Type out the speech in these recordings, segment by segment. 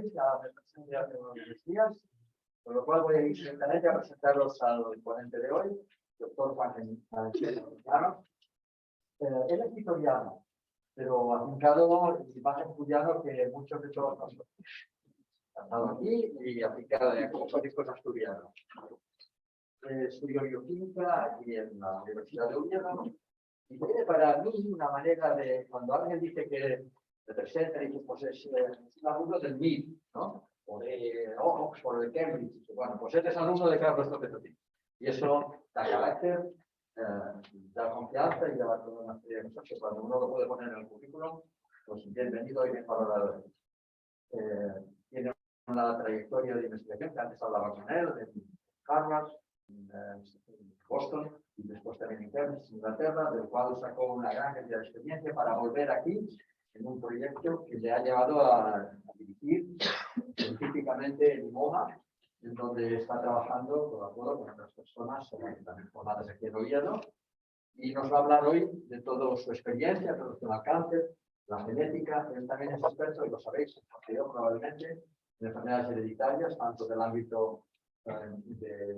conocéis, ya me presenté hace unos días, con lo cual voy a ir directamente a presentaros al ponente de hoy, doctor Juan Llano. Él es vitoriano, pero afincado y más asturiano que muchos de todos nosotros. Estado aquí y aplicado en académicos asturianos. Estudió bioquímica aquí en la Universidad de Oviedo y tiene para mí una manera de, cuando alguien dice que representa, dice, pues es un alumno del MIT, ¿no? O de Oxford, o de Cambridge. Bueno, pues este es alumno de Carlos Topetotti. Y eso da carácter, da confianza y da toda una serie de cosas que cuando uno lo puede poner en el currículum, pues bienvenido y bien valorado. Tiene una trayectoria de investigación que antes hablaba con él, en Harvard, en Boston y después también en Cambridge, Inglaterra, del cual sacó una gran cantidad de experiencia para volver aquí en un proyecto que le ha llevado a dirigir científicamente en IMOMA, en donde está trabajando con acuerdo con otras personas también formadas aquí en Oviedo, y nos va a hablar hoy de toda su experiencia en relación al cáncer, la genética. Él también es experto, y lo sabéis, porque yo probablemente, en enfermedades hereditarias, tanto del ámbito de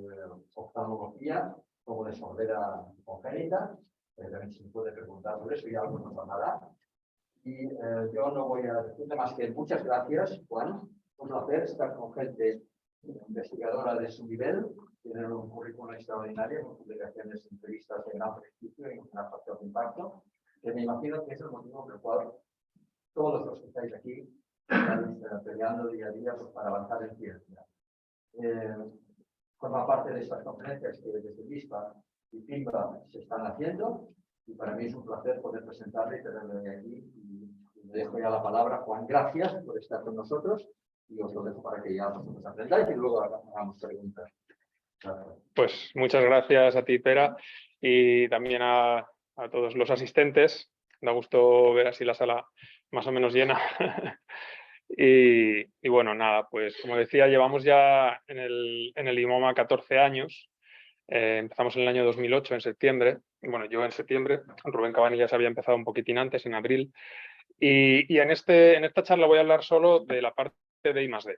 oftalmología como de sordera congénita. También se puede preguntar sobre eso y algo nos van a dar. Y yo no voy a decirte más que muchas gracias, Juan. Un placer estar con gente investigadora de su nivel, tienen un currículum extraordinario, con publicaciones, entrevistas de gran prestigio y un gran factor de impacto, que me imagino que es el motivo por el cual todos los que estáis aquí están peleando día a día pues, para avanzar en ciencia. Forma parte de estas conferencias que desde VISPA y PIMBA se están haciendo, y para mí es un placer poder presentarle y tenerle aquí. Y le dejo ya la palabra, Juan, gracias por estar con nosotros, y os lo dejo para que ya vosotros aprendáis y luego hagamos preguntas. Gracias. Pues muchas gracias a ti, Pera, y también a todos los asistentes. Da gusto ver así la sala más o menos llena. Y bueno, nada, pues como decía, llevamos ya en el IMOMA 14 años. Empezamos en el año 2008, en septiembre. Bueno, yo en septiembre, Rubén Cabanillas había empezado un poquitín antes, en abril. Y en esta charla voy a hablar solo de la parte de I+D.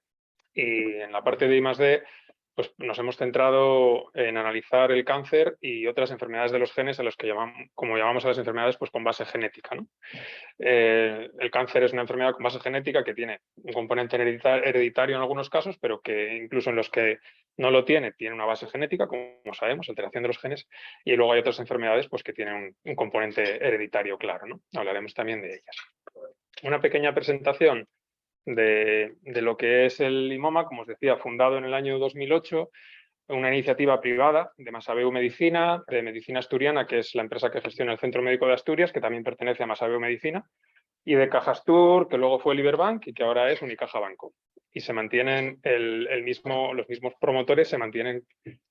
Y en la parte de I+D, pues nos hemos centrado en analizar el cáncer y otras enfermedades de los genes a los que como llamamos a las enfermedades, pues con base genética, ¿no? El cáncer es una enfermedad con base genética que tiene un componente hereditario en algunos casos, pero que incluso en los que no lo tiene una base genética, como sabemos, alteración de los genes, y luego hay otras enfermedades pues, que tienen un componente hereditario claro, ¿no? Hablaremos también de ellas. Una pequeña presentación de lo que es el IMOMA, como os decía, fundado en el año 2008, una iniciativa privada de Masaveu Medicina, de Medicina Asturiana, que es la empresa que gestiona el Centro Médico de Asturias, que también pertenece a Masaveu Medicina, y de Cajastur, que luego fue Liberbank y que ahora es Unicaja Banco. Y se mantienen los mismos promotores, se mantienen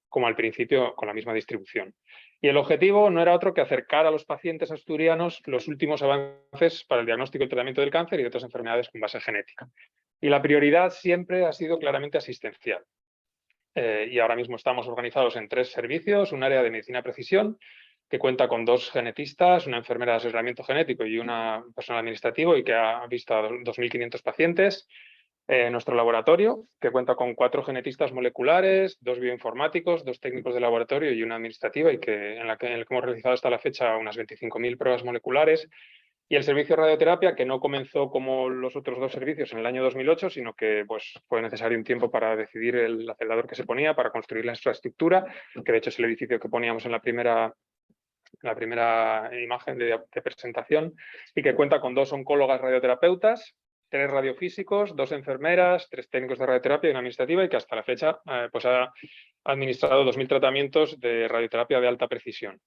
como al principio con la misma distribución. Y el objetivo no era otro que acercar a los pacientes asturianos los últimos avances para el diagnóstico y tratamiento del cáncer y de otras enfermedades con base genética. Y la prioridad siempre ha sido claramente asistencial. Y ahora mismo estamos organizados en 3 servicios: un área de medicina precisión, que cuenta con 2 genetistas, una enfermera de asesoramiento genético y una personal administrativo, y que ha visto a 2.500 pacientes. Nuestro laboratorio, que cuenta con 4 genetistas moleculares, 2 bioinformáticos, 2 técnicos de laboratorio y una administrativa, y en el que hemos realizado hasta la fecha unas 25.000 pruebas moleculares. Y el servicio de radioterapia, que no comenzó como los otros 2 servicios en el año 2008, sino que pues, fue necesario un tiempo para decidir el acelerador que se ponía, para construir la infraestructura, que de hecho es el edificio que poníamos en la primera imagen de presentación, y que cuenta con 2 oncólogas radioterapeutas, 3 radiofísicos, 2 enfermeras, 3 técnicos de radioterapia y una administrativa, y que hasta la fecha pues ha administrado 2.000 tratamientos de radioterapia de alta precisión.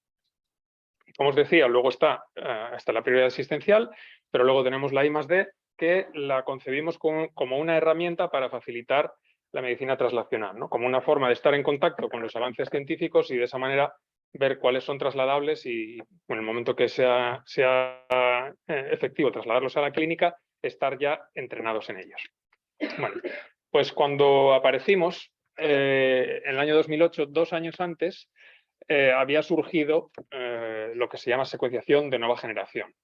Como os decía, luego está la prioridad asistencial, pero luego tenemos la I+D, que la concebimos como una herramienta para facilitar la medicina translacional, ¿no? Como una forma de estar en contacto con los avances científicos y de esa manera ver cuáles son trasladables y en el momento que sea efectivo trasladarlos a la clínica, estar ya entrenados en ellos. Bueno, pues cuando aparecimos en el año 2008, 2 años antes, había surgido lo que se llama secuenciación de nueva generación.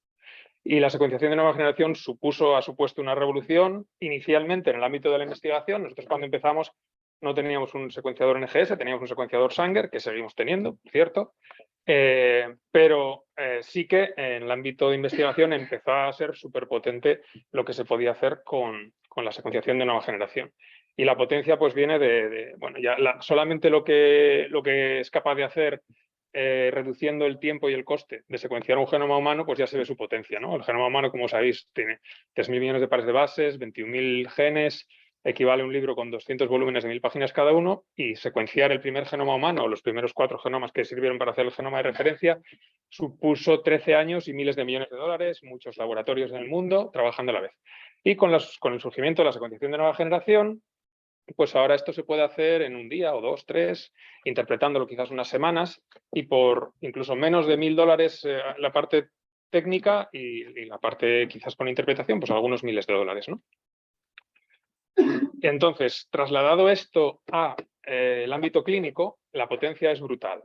Y la secuenciación de nueva generación ha supuesto una revolución inicialmente en el ámbito de la investigación. Nosotros cuando empezamos no teníamos un secuenciador NGS, teníamos un secuenciador Sanger, que seguimos teniendo, ¿cierto? Pero sí que en el ámbito de investigación empezó a ser súper potente lo que se podía hacer con la secuenciación de nueva generación. Y la potencia pues viene bueno, ya solamente lo que es capaz de hacer reduciendo el tiempo y el coste de secuenciar un genoma humano, pues ya se ve su potencia, ¿no? El genoma humano, como sabéis, tiene 3.000 millones de pares de bases, 21.000 genes, equivale a un libro con 200 volúmenes de 1.000 páginas cada uno, y secuenciar el primer genoma humano, o los primeros 4 genomas que sirvieron para hacer el genoma de referencia, supuso 13 años y miles de millones de dólares, muchos laboratorios en el mundo trabajando a la vez. Y con el surgimiento de la secuenciación de nueva generación, pues ahora esto se puede hacer en un día o 2, 3, interpretándolo quizás unas semanas, y por incluso menos de $1.000 la parte técnica y la parte quizás con interpretación, pues algunos miles de dólares, ¿no? Entonces, trasladado esto a el ámbito clínico, la potencia es brutal.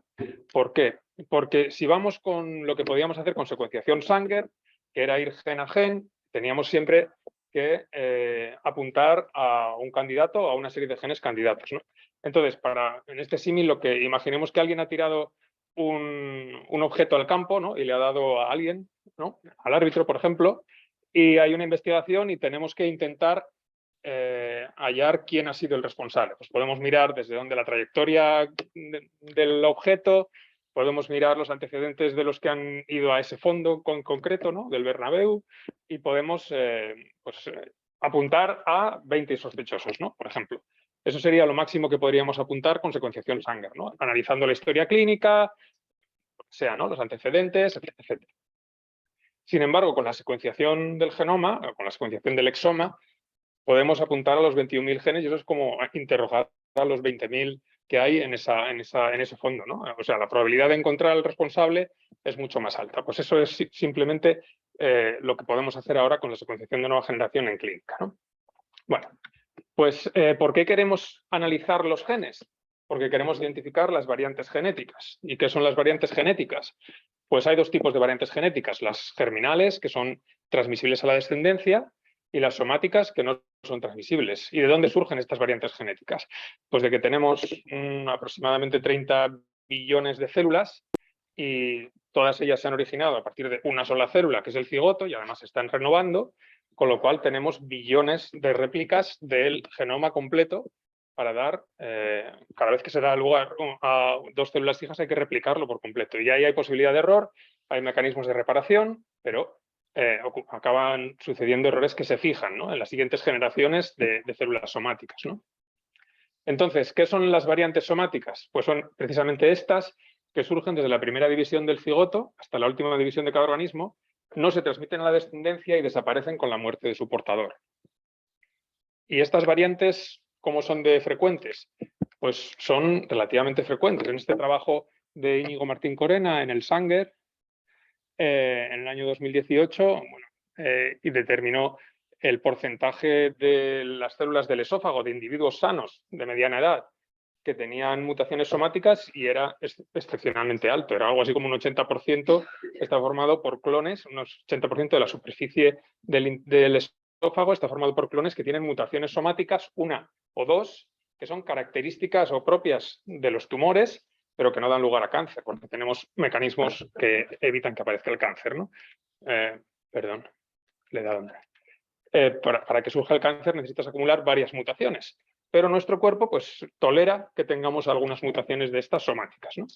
¿Por qué? Porque si vamos con lo que podíamos hacer con secuenciación Sanger, que era ir gen a gen, teníamos siempre que apuntar a un candidato o a una serie de genes candidatos, ¿no? Entonces, en este símil, lo que imaginemos que alguien ha tirado un objeto al campo, ¿no? Y le ha dado a alguien, ¿no? Al árbitro, por ejemplo, y hay una investigación y tenemos que intentar hallar quién ha sido el responsable. Pues podemos mirar desde dónde la trayectoria del objeto, podemos mirar los antecedentes de los que han ido a ese fondo concreto, ¿no? Del Bernabéu, y podemos apuntar a 20 sospechosos, ¿no? Por ejemplo. Eso sería lo máximo que podríamos apuntar con secuenciación Sanger, ¿no? Analizando la historia clínica, ¿no? Los antecedentes, etc. Sin embargo, con la secuenciación del genoma, o con la secuenciación del exoma, podemos apuntar a los 21.000 genes, y eso es como interrogar a los 20.000 que hay en ese fondo, ¿no? O sea, la probabilidad de encontrar al responsable es mucho más alta. Pues eso es simplemente lo que podemos hacer ahora con la secuenciación de nueva generación en clínica, ¿no? Bueno, pues ¿por qué queremos analizar los genes? Porque queremos identificar las variantes genéticas. ¿Y qué son las variantes genéticas? Pues hay 2 tipos de variantes genéticas: las germinales, que son transmisibles a la descendencia, y las somáticas, que no son transmisibles. ¿Y de dónde surgen estas variantes genéticas? Pues de que tenemos aproximadamente 30 billones de células, y todas ellas se han originado a partir de una sola célula, que es el cigoto, y además se están renovando, con lo cual tenemos billones de réplicas del genoma completo para dar, cada vez que se da lugar a 2 células fijas, hay que replicarlo por completo. Y ahí hay posibilidad de error, hay mecanismos de reparación, pero acaban sucediendo errores que se fijan, ¿no? En las siguientes generaciones de células somáticas, ¿no? Entonces, ¿qué son las variantes somáticas? Pues son precisamente estas, que surgen desde la primera división del cigoto hasta la última división de cada organismo, no se transmiten a la descendencia y desaparecen con la muerte de su portador. ¿Y estas variantes cómo son de frecuentes? Pues son relativamente frecuentes. En este trabajo de Íñigo Martín Corena, en el Sanger, en el año 2018, y determinó el porcentaje de las células del esófago de individuos sanos de mediana edad que tenían mutaciones somáticas, y era excepcionalmente alto. Era algo así como un 80%, está formado por clones, un 80% de la superficie del esófago está formado por clones que tienen mutaciones somáticas, 1 o 2, que son características o propias de los tumores, pero que no dan lugar a cáncer, porque tenemos mecanismos que evitan que aparezca el cáncer, ¿no? Perdón, le he dado. Para que surja el cáncer necesitas acumular varias mutaciones, pero nuestro cuerpo pues tolera que tengamos algunas mutaciones de estas somáticas, ¿no?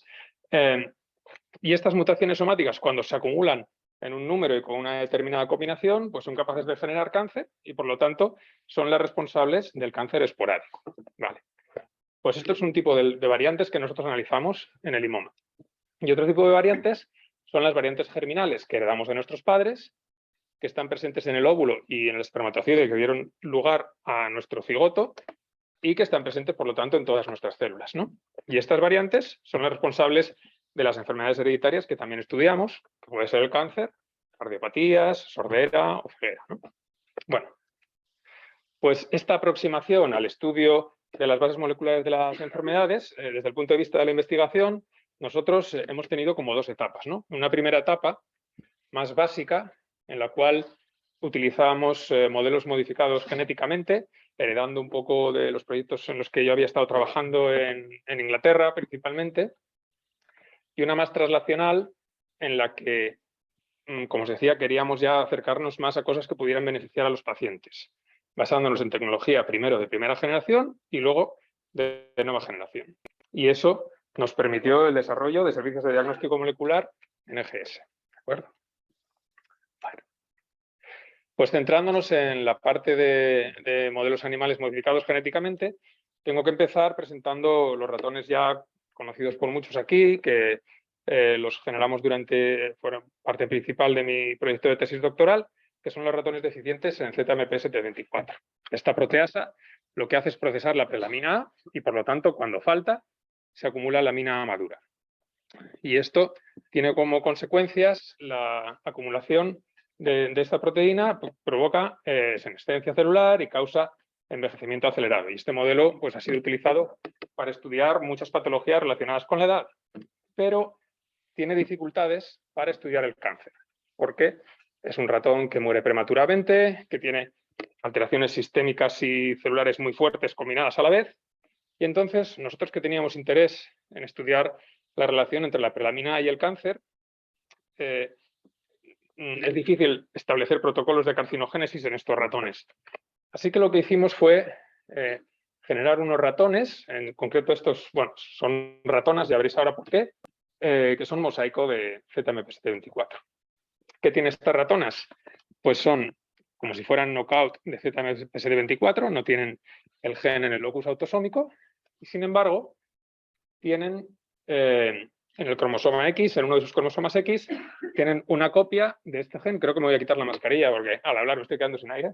Y estas mutaciones somáticas, cuando se acumulan en un número y con una determinada combinación, pues son capaces de generar cáncer, y por lo tanto son las responsables del cáncer esporádico. Vale. Pues esto es un tipo de variantes que nosotros analizamos en el IMOMA. Y otro tipo de variantes son las variantes germinales, que heredamos de nuestros padres, que están presentes en el óvulo y en el espermatozoide, que dieron lugar a nuestro cigoto, y que están presentes, por lo tanto, en todas nuestras células, ¿no? Y estas variantes son las responsables de las enfermedades hereditarias que también estudiamos, que puede ser el cáncer, cardiopatías, sordera o ceguera, ¿no? Bueno, pues esta aproximación al estudio de las bases moleculares de las enfermedades, desde el punto de vista de la investigación, nosotros hemos tenido como 2 etapas, ¿no? Una primera etapa más básica, en la cual utilizábamos modelos modificados genéticamente, heredando un poco de los proyectos en los que yo había estado trabajando en Inglaterra principalmente, y una más translacional en la que, como os decía, queríamos ya acercarnos más a cosas que pudieran beneficiar a los pacientes, basándonos en tecnología primero de primera generación y luego de nueva generación. Y eso nos permitió el desarrollo de servicios de diagnóstico molecular en EGS. ¿De acuerdo? Bueno. Pues centrándonos en la parte de modelos animales modificados genéticamente, tengo que empezar presentando los ratones ya conocidos por muchos aquí, que los generamos fueron parte principal de mi proyecto de tesis doctoral, que son los ratones deficientes en ZMPST24. Esta proteasa lo que hace es procesar la prelamina A y, por lo tanto, cuando falta, se acumula lamina A madura. Y esto tiene como consecuencias la acumulación de esta proteína, provoca senescencia celular y causa envejecimiento acelerado. Y este modelo pues, ha sido utilizado para estudiar muchas patologías relacionadas con la edad, pero tiene dificultades para estudiar el cáncer, porque es un ratón que muere prematuramente, que tiene alteraciones sistémicas y celulares muy fuertes combinadas a la vez, y entonces nosotros que teníamos interés en estudiar la relación entre la prelamina A y el cáncer, es difícil establecer protocolos de carcinogénesis en estos ratones. Así que lo que hicimos fue generar unos ratones, en concreto estos, bueno, son ratonas, ya veréis ahora por qué, que son mosaico de ZMPST24. ¿Qué tienen estas ratonas? Pues son como si fueran knockout de ZMPST24, no tienen el gen en el locus autosómico, y sin embargo, tienen en el cromosoma X, en uno de sus cromosomas X, tienen una copia de este gen. Creo que me voy a quitar la mascarilla porque al hablar me estoy quedando sin aire.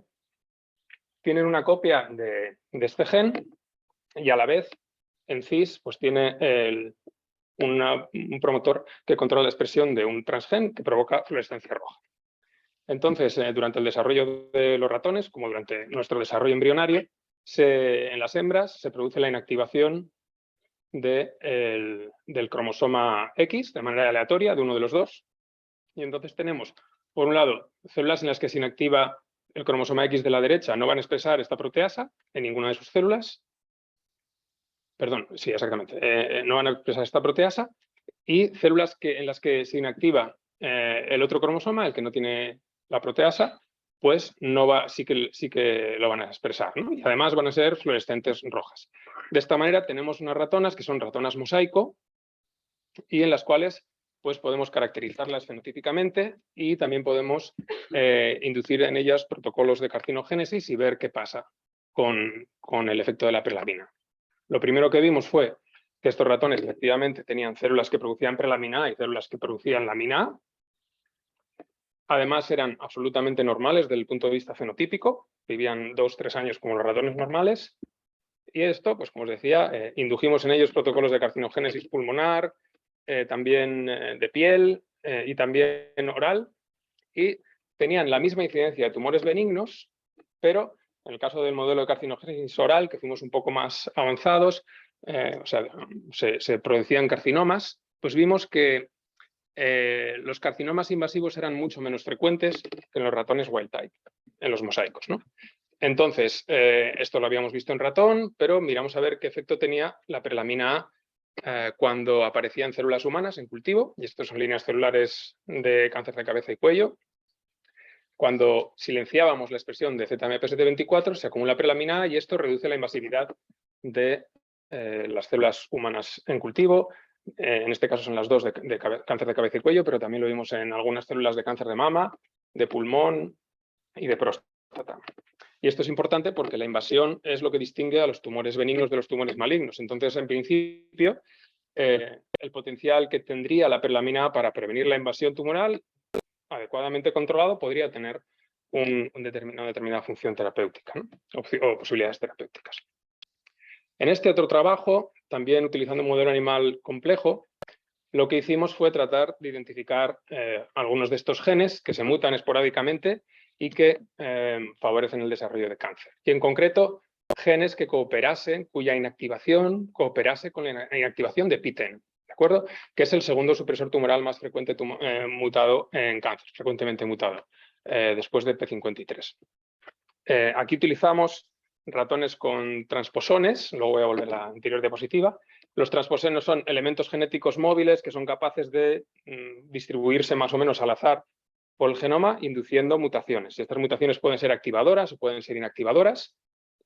Tienen una copia de este gen y a la vez en cis pues tiene un promotor que controla la expresión de un transgen que provoca fluorescencia roja. Entonces, durante el desarrollo de los ratones, como durante nuestro desarrollo embrionario, en las hembras se produce la inactivación del cromosoma X de manera aleatoria, de uno de los dos. Y entonces tenemos, por un lado, células en las que se inactiva el cromosoma X de la derecha, no van a expresar esta proteasa en ninguna de sus células. Perdón, sí, exactamente. No van a expresar esta proteasa. Y células en las que se inactiva el otro cromosoma, el que no tiene la proteasa, pues sí que lo van a expresar, ¿no? Y además van a ser fluorescentes rojas. De esta manera tenemos unas ratonas que son ratonas mosaico y en las cuales pues, podemos caracterizarlas fenotípicamente y también podemos inducir en ellas protocolos de carcinogénesis y ver qué pasa con el efecto de la prelamina. Lo primero que vimos fue que estos ratones efectivamente tenían células que producían prelamina A y células que producían lamina A. Además, eran absolutamente normales desde el punto de vista fenotípico, vivían 2-3 años como los ratones normales. Y esto, pues como os decía, indujimos en ellos protocolos de carcinogénesis pulmonar, también de piel y también oral, y tenían la misma incidencia de tumores benignos, pero en el caso del modelo de carcinogénesis oral, que fuimos un poco más avanzados, o sea, se producían carcinomas, pues vimos que los carcinomas invasivos eran mucho menos frecuentes que en los ratones wild type, en los mosaicos, ¿no? Entonces, esto lo habíamos visto en ratón, pero miramos a ver qué efecto tenía la prelamina A cuando aparecía en células humanas en cultivo, y estas son líneas celulares de cáncer de cabeza y cuello. Cuando silenciábamos la expresión de ZMPST24, se acumula prelamina A y esto reduce la invasividad de las células humanas en cultivo. En este caso son las dos de cáncer de cabeza y cuello, pero también lo vimos en algunas células de cáncer de mama, de pulmón y de próstata. Y esto es importante porque la invasión es lo que distingue a los tumores benignos de los tumores malignos. Entonces, en principio, el potencial que tendría la prelamina A para prevenir la invasión tumoral, adecuadamente controlado, podría tener una determinada función terapéutica, ¿no? o posibilidades terapéuticas. En este otro trabajo, también utilizando un modelo animal complejo, lo que hicimos fue tratar de identificar algunos de estos genes que se mutan esporádicamente y que favorecen el desarrollo de cáncer. Y en concreto, genes que cooperasen, cuya inactivación cooperase con la inactivación de PTEN, ¿de acuerdo? Que es el segundo supresor tumoral más frecuente mutado en cáncer, frecuentemente mutado. después de P53. Aquí utilizamos ratones con transposones, luego voy a volver a la anterior diapositiva. Los transposones son elementos genéticos móviles que son capaces de distribuirse más o menos al azar por el genoma, induciendo mutaciones. Estas mutaciones pueden ser activadoras o pueden ser inactivadoras,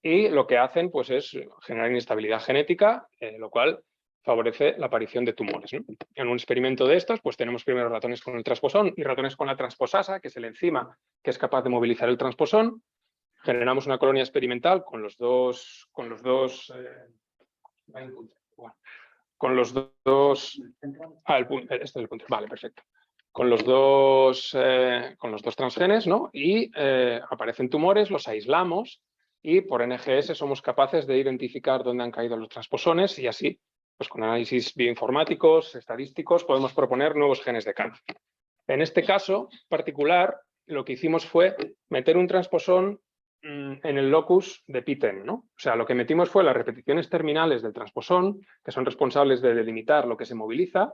y lo que hacen pues, es generar inestabilidad genética, lo cual favorece la aparición de tumores, ¿no? En un experimento de estos, pues tenemos primero ratones con el transposón y ratones con la transposasa, que es el enzima que es capaz de movilizar el transposón. Generamos una colonia experimental con los dos este es el punto, vale, perfecto. Con los dos transgenes, ¿no? Y aparecen tumores, los aislamos y por NGS somos capaces de identificar dónde han caído los transposones y así, pues con análisis bioinformáticos, estadísticos, podemos proponer nuevos genes de cáncer. En este caso particular, lo que hicimos fue meter un transposón en el locus de PTEN, ¿no? O sea, lo que metimos fue las repeticiones terminales del transposón, que son responsables de delimitar lo que se moviliza,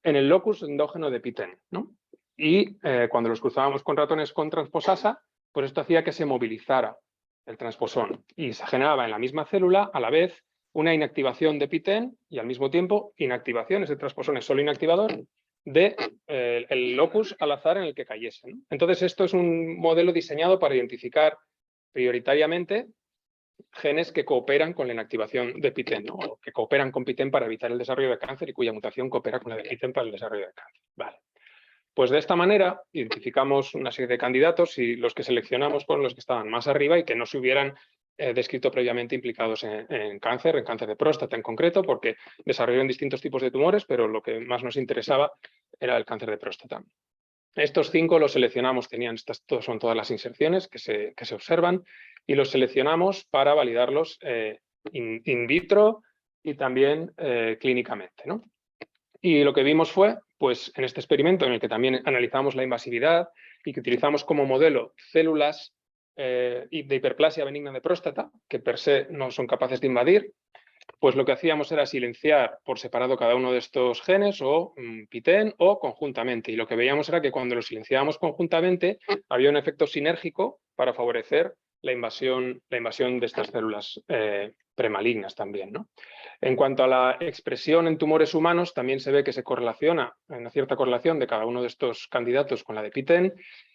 en el locus endógeno de PTEN, ¿no? Y cuando los cruzábamos con ratones con transposasa, pues esto hacía que se movilizara el transposón y se generaba en la misma célula a la vez una inactivación de PTEN y al mismo tiempo inactivación, ese transposón es solo inactivador, de el locus al azar en el que cayese, ¿no? Entonces esto es un modelo diseñado para identificar prioritariamente genes que cooperan con la inactivación de PTEN, ¿no? O que cooperan con PTEN para evitar el desarrollo de cáncer y cuya mutación coopera con la de PTEN para el desarrollo de cáncer. Vale. Pues de esta manera identificamos una serie de candidatos y los que seleccionamos fueron los que estaban más arriba y que no se hubieran descrito previamente implicados en cáncer de próstata en concreto, porque desarrollaron distintos tipos de tumores, pero lo que más nos interesaba era el cáncer de próstata. Estos 5 los seleccionamos, son todas las inserciones que se observan, y los seleccionamos para validarlos in vitro y también clínicamente, ¿no? Y lo que vimos fue, pues en este experimento en el que también analizamos la invasividad y que utilizamos como modelo células de hiperplasia benigna de próstata, que per se no son capaces de invadir, pues lo que hacíamos era silenciar por separado cada uno de estos genes o PTEN o conjuntamente. Y lo que veíamos era que cuando los silenciábamos conjuntamente había un efecto sinérgico para favorecer la invasión de estas células premalignas también, ¿no? En cuanto a la expresión en tumores humanos, también se ve que se correlaciona, una cierta correlación de cada uno de estos candidatos con la de PTEN,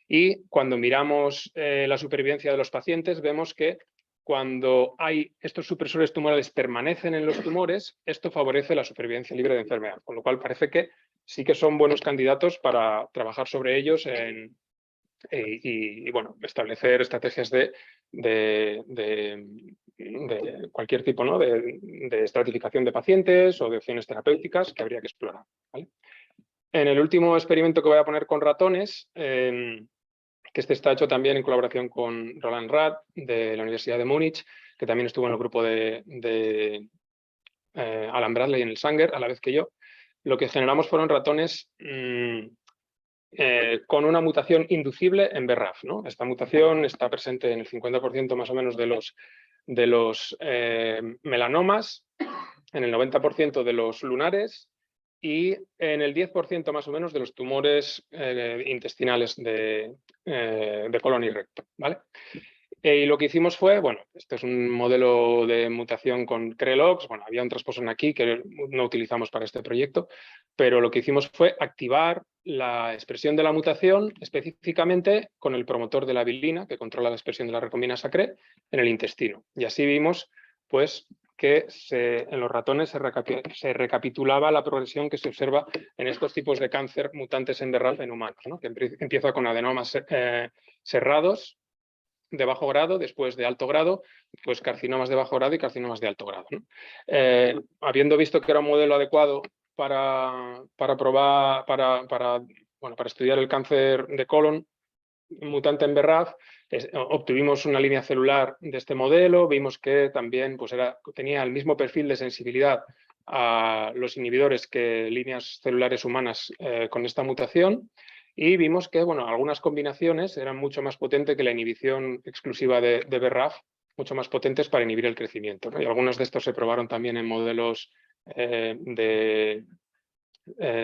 y cuando miramos la supervivencia de los pacientes vemos que cuando estos supresores tumorales permanecen en los tumores, esto favorece la supervivencia libre de enfermedad, con lo cual parece que sí que son buenos candidatos para trabajar sobre ellos y bueno, establecer estrategias de cualquier tipo, ¿no? de estratificación de pacientes o de opciones terapéuticas que habría que explorar, ¿vale? En el último experimento que voy a poner con ratones, que este está hecho también en colaboración con Roland Rath de la Universidad de Múnich, que también estuvo en el grupo de Alan Bradley en el Sanger, a la vez que yo. Lo que generamos fueron ratones con una mutación inducible en BRAF, ¿no? Esta mutación está presente en el 50% más o menos de los melanomas, en el 90% de los lunares y en el 10% más o menos de los tumores intestinales de colon y recto, ¿vale? Y lo que hicimos fue, bueno, este es un modelo de mutación con CRELOX, bueno, había un transposón aquí que no utilizamos para este proyecto, pero lo que hicimos fue activar la expresión de la mutación específicamente con el promotor de la bilina, que controla la expresión de la recombinasa CRE, en el intestino. Y así vimos, pues, que en los ratones se recapitulaba la progresión que se observa en estos tipos de cáncer mutantes en BRAF en humanos, ¿no? Que empieza con adenomas cerrados de bajo grado, después de alto grado, pues carcinomas de bajo grado y carcinomas de alto grado, ¿no? Habiendo visto que era un modelo adecuado para estudiar el cáncer de colon mutante en BRAF, obtuvimos una línea celular de este modelo, vimos que también pues, tenía el mismo perfil de sensibilidad a los inhibidores que líneas celulares humanas con esta mutación, y vimos que bueno, algunas combinaciones eran mucho más potentes que la inhibición exclusiva de BRAF, mucho más potentes para inhibir el crecimiento, ¿no? Y algunos de estos se probaron también en modelos de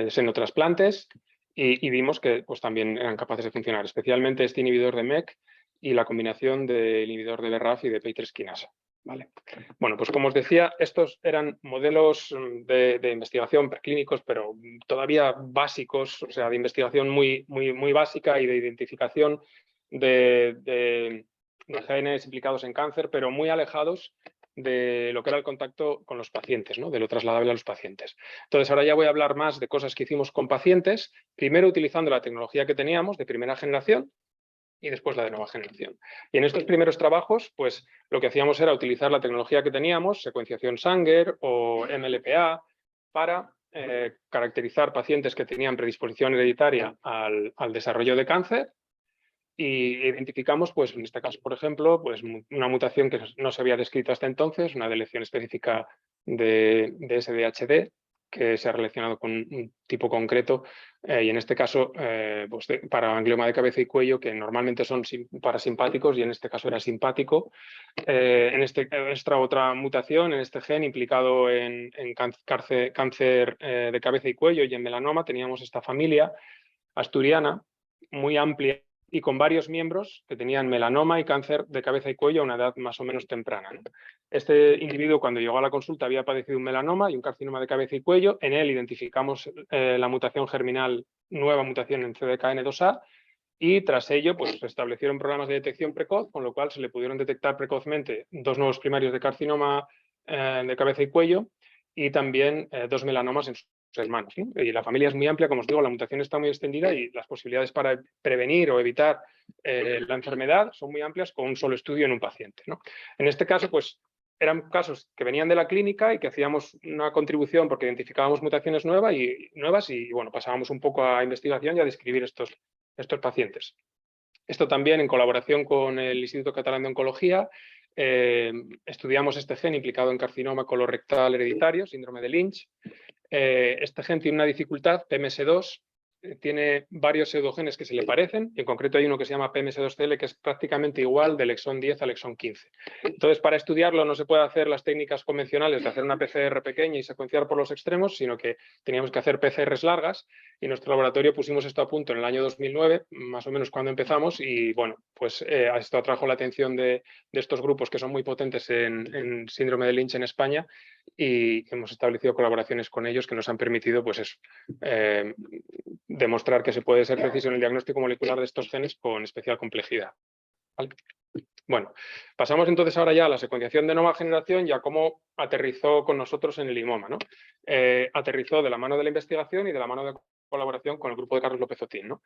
senotrasplantes. y vimos que pues, también eran capaces de funcionar, especialmente este inhibidor de MEK y la combinación del inhibidor de BRAF y de P3 quinasa. ¿Vale? Bueno, pues como os decía, estos eran modelos de investigación preclínicos, pero todavía básicos, o sea, de investigación muy básica y de identificación de genes implicados en cáncer, pero muy alejados de lo que era el contacto con los pacientes, ¿no? De lo trasladable a los pacientes. Entonces, ahora ya voy a hablar más de cosas que hicimos con pacientes, primero utilizando la tecnología que teníamos de primera generación, y después la de nueva generación. Y en estos primeros trabajos, pues lo que hacíamos era utilizar la tecnología que teníamos, secuenciación Sanger o MLPA, para caracterizar pacientes que tenían predisposición hereditaria al desarrollo de cáncer y identificamos, pues en este caso, por ejemplo, pues una mutación que no se había descrito hasta entonces, una deleción específica de SDHD, que se ha relacionado con un tipo concreto, y en este caso pues para ganglioma de cabeza y cuello, que normalmente son parasimpáticos y en este caso era simpático. Esta otra mutación en este gen implicado en cáncer de cabeza y cuello y en melanoma, teníamos esta familia asturiana muy amplia y con varios miembros que tenían melanoma y cáncer de cabeza y cuello a una edad más o menos temprana, ¿no? Este individuo, cuando llegó a la consulta, había padecido un melanoma y un carcinoma de cabeza y cuello. En él identificamos la mutación germinal, nueva mutación en CDKN2A, y tras ello pues, se establecieron programas de detección precoz, con lo cual se le pudieron detectar precozmente 2 nuevos primarios de carcinoma de cabeza y cuello y también 2 melanomas en sus hermanos, ¿no? Y la familia es muy amplia, como os digo, la mutación está muy extendida y las posibilidades para prevenir o evitar la enfermedad son muy amplias con un solo estudio en un paciente, ¿no? En este caso, pues eran casos que venían de la clínica y que hacíamos una contribución porque identificábamos mutaciones nuevas y bueno, pasábamos un poco a investigación y a describir estos pacientes. Esto también en colaboración con el Instituto Catalán de Oncología. Estudiamos este gen implicado en carcinoma colorectal hereditario, síndrome de Lynch. Este gen tiene una dificultad, PMS2, tiene varios pseudogenes que se le parecen, y en concreto hay uno que se llama PMS2CL, que es prácticamente igual del exón 10 al exón 15. Entonces, para estudiarlo no se puede hacer las técnicas convencionales de hacer una PCR pequeña y secuenciar por los extremos, sino que teníamos que hacer PCRs largas, y en nuestro laboratorio pusimos esto a punto en el año 2009, más o menos cuando empezamos, y bueno, pues esto atrajo la atención de estos grupos que son muy potentes en síndrome de Lynch en España, y hemos establecido colaboraciones con ellos que nos han permitido pues eso, demostrar que se puede ser preciso en el diagnóstico molecular de estos genes con especial complejidad. ¿Vale? Bueno, pasamos entonces ahora ya a la secuenciación de nueva generación y a cómo aterrizó con nosotros en el IMOMA, ¿no? Aterrizó de la mano de la investigación y de la mano de colaboración con el grupo de Carlos López Otín, ¿no?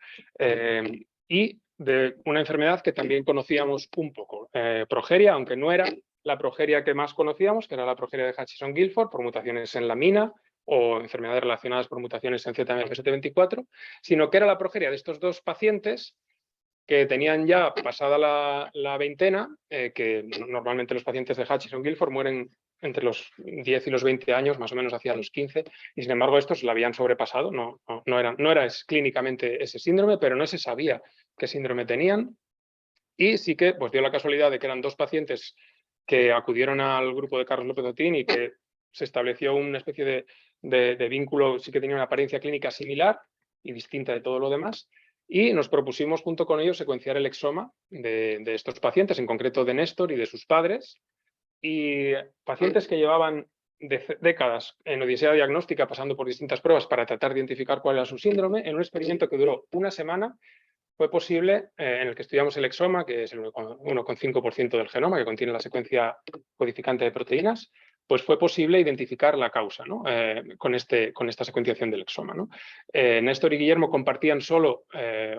Y de una enfermedad que también conocíamos un poco, progeria, aunque no era la progeria que más conocíamos, que era la progeria de Hutchinson-Gilford, por mutaciones en la mina o enfermedades relacionadas por mutaciones en ZMF724, sino que era la progeria de estos dos pacientes que tenían ya pasada la veintena, que normalmente los pacientes de Hutchinson-Gilford mueren entre los 10 y los 20 años, más o menos hacia los 15, y sin embargo estos la habían sobrepasado, no era clínicamente ese síndrome, pero no se sabía qué síndrome tenían, y sí que pues dio la casualidad de que eran dos pacientes que acudieron al grupo de Carlos López Otín y que se estableció una especie de vínculo, sí que tenía una apariencia clínica similar y distinta de todo lo demás, y nos propusimos junto con ellos secuenciar el exoma de estos pacientes, en concreto de Néstor y de sus padres, y pacientes que llevaban décadas en odisea diagnóstica, pasando por distintas pruebas para tratar de identificar cuál era su síndrome, en un experimento que duró una semana, fue posible, en el que estudiamos el exoma, que es el 1,5% del genoma, que contiene la secuencia codificante de proteínas, pues fue posible identificar la causa, ¿no? con esta secuenciación del exoma, ¿no? Néstor y Guillermo compartían solo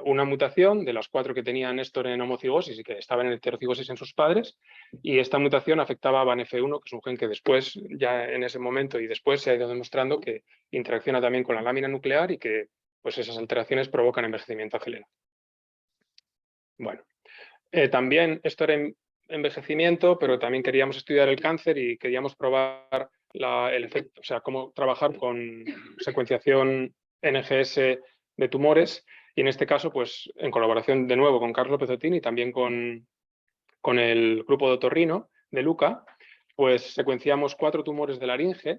una mutación de las 4 que tenía Néstor en homocigosis y que estaba en heterocigosis en sus padres, y esta mutación afectaba a BANF1, que es un gen que después, ya en ese momento y después, se ha ido demostrando que interacciona también con la lámina nuclear y que pues, esas alteraciones provocan envejecimiento acelerado. Bueno, también esto era envejecimiento, pero también queríamos estudiar el cáncer y queríamos probar el efecto, o sea, cómo trabajar con secuenciación NGS de tumores, y en este caso, pues en colaboración de nuevo con Carlos López Otín y también con el grupo de otorrino de Luca, pues secuenciamos 4 tumores de laringe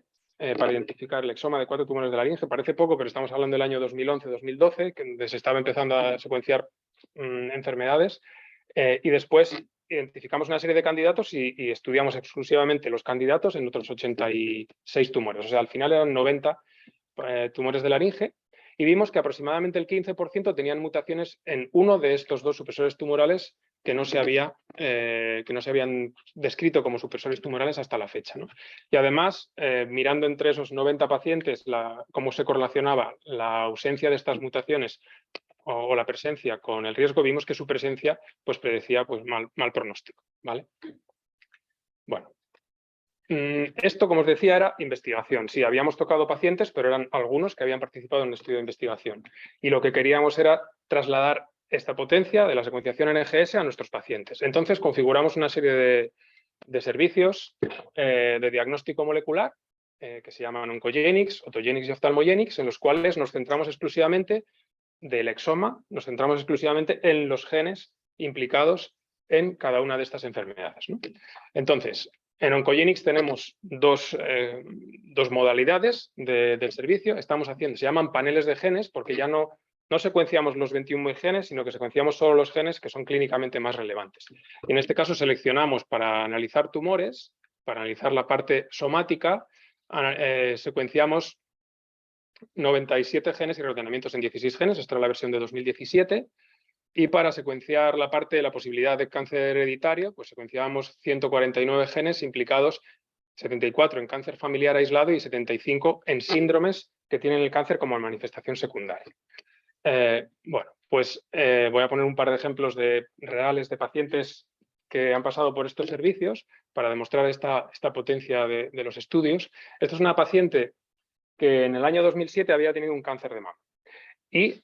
para identificar el exoma de 4 tumores de laringe. Parece poco, pero estamos hablando del año 2011-2012, que se estaba empezando a secuenciar enfermedades. Y después identificamos una serie de candidatos y estudiamos exclusivamente los candidatos en otros 86 tumores. O sea, al final eran 90 tumores de laringe. Y vimos que aproximadamente el 15% tenían mutaciones en uno de estos dos supresores tumorales que no se habían descrito como supresores tumorales hasta la fecha, ¿no? Y además, mirando entre esos 90 pacientes cómo se correlacionaba la ausencia de estas mutaciones o la presencia con el riesgo, vimos que su presencia pues, predecía pues, mal pronóstico, ¿vale? Bueno. Esto, como os decía, era investigación. Sí, habíamos tocado pacientes, pero eran algunos que habían participado en el estudio de investigación. Y lo que queríamos era trasladar esta potencia de la secuenciación NGS a nuestros pacientes. Entonces, configuramos una serie de servicios de diagnóstico molecular que se llaman Oncogenics, Autogenics y Ophthalmogenics, en los cuales nos centramos exclusivamente del exoma, nos centramos exclusivamente en los genes implicados en cada una de estas enfermedades, ¿no? Entonces, en Oncogenics tenemos dos modalidades del servicio. Se llaman paneles de genes porque ya no secuenciamos los 21 genes, sino que secuenciamos solo los genes que son clínicamente más relevantes. Y en este caso seleccionamos para analizar tumores, para analizar la parte somática, secuenciamos 97 genes y reordenamientos en 16 genes. Esta era la versión de 2017. Y para secuenciar la parte de la posibilidad de cáncer hereditario, pues secuenciábamos 149 genes implicados, 74 en cáncer familiar aislado y 75 en síndromes que tienen el cáncer como manifestación secundaria. Bueno, pues voy a poner un par de ejemplos reales de pacientes que han pasado por estos servicios para demostrar esta potencia de los estudios. Esta es una paciente que en el año 2007 había tenido un cáncer de mama. Y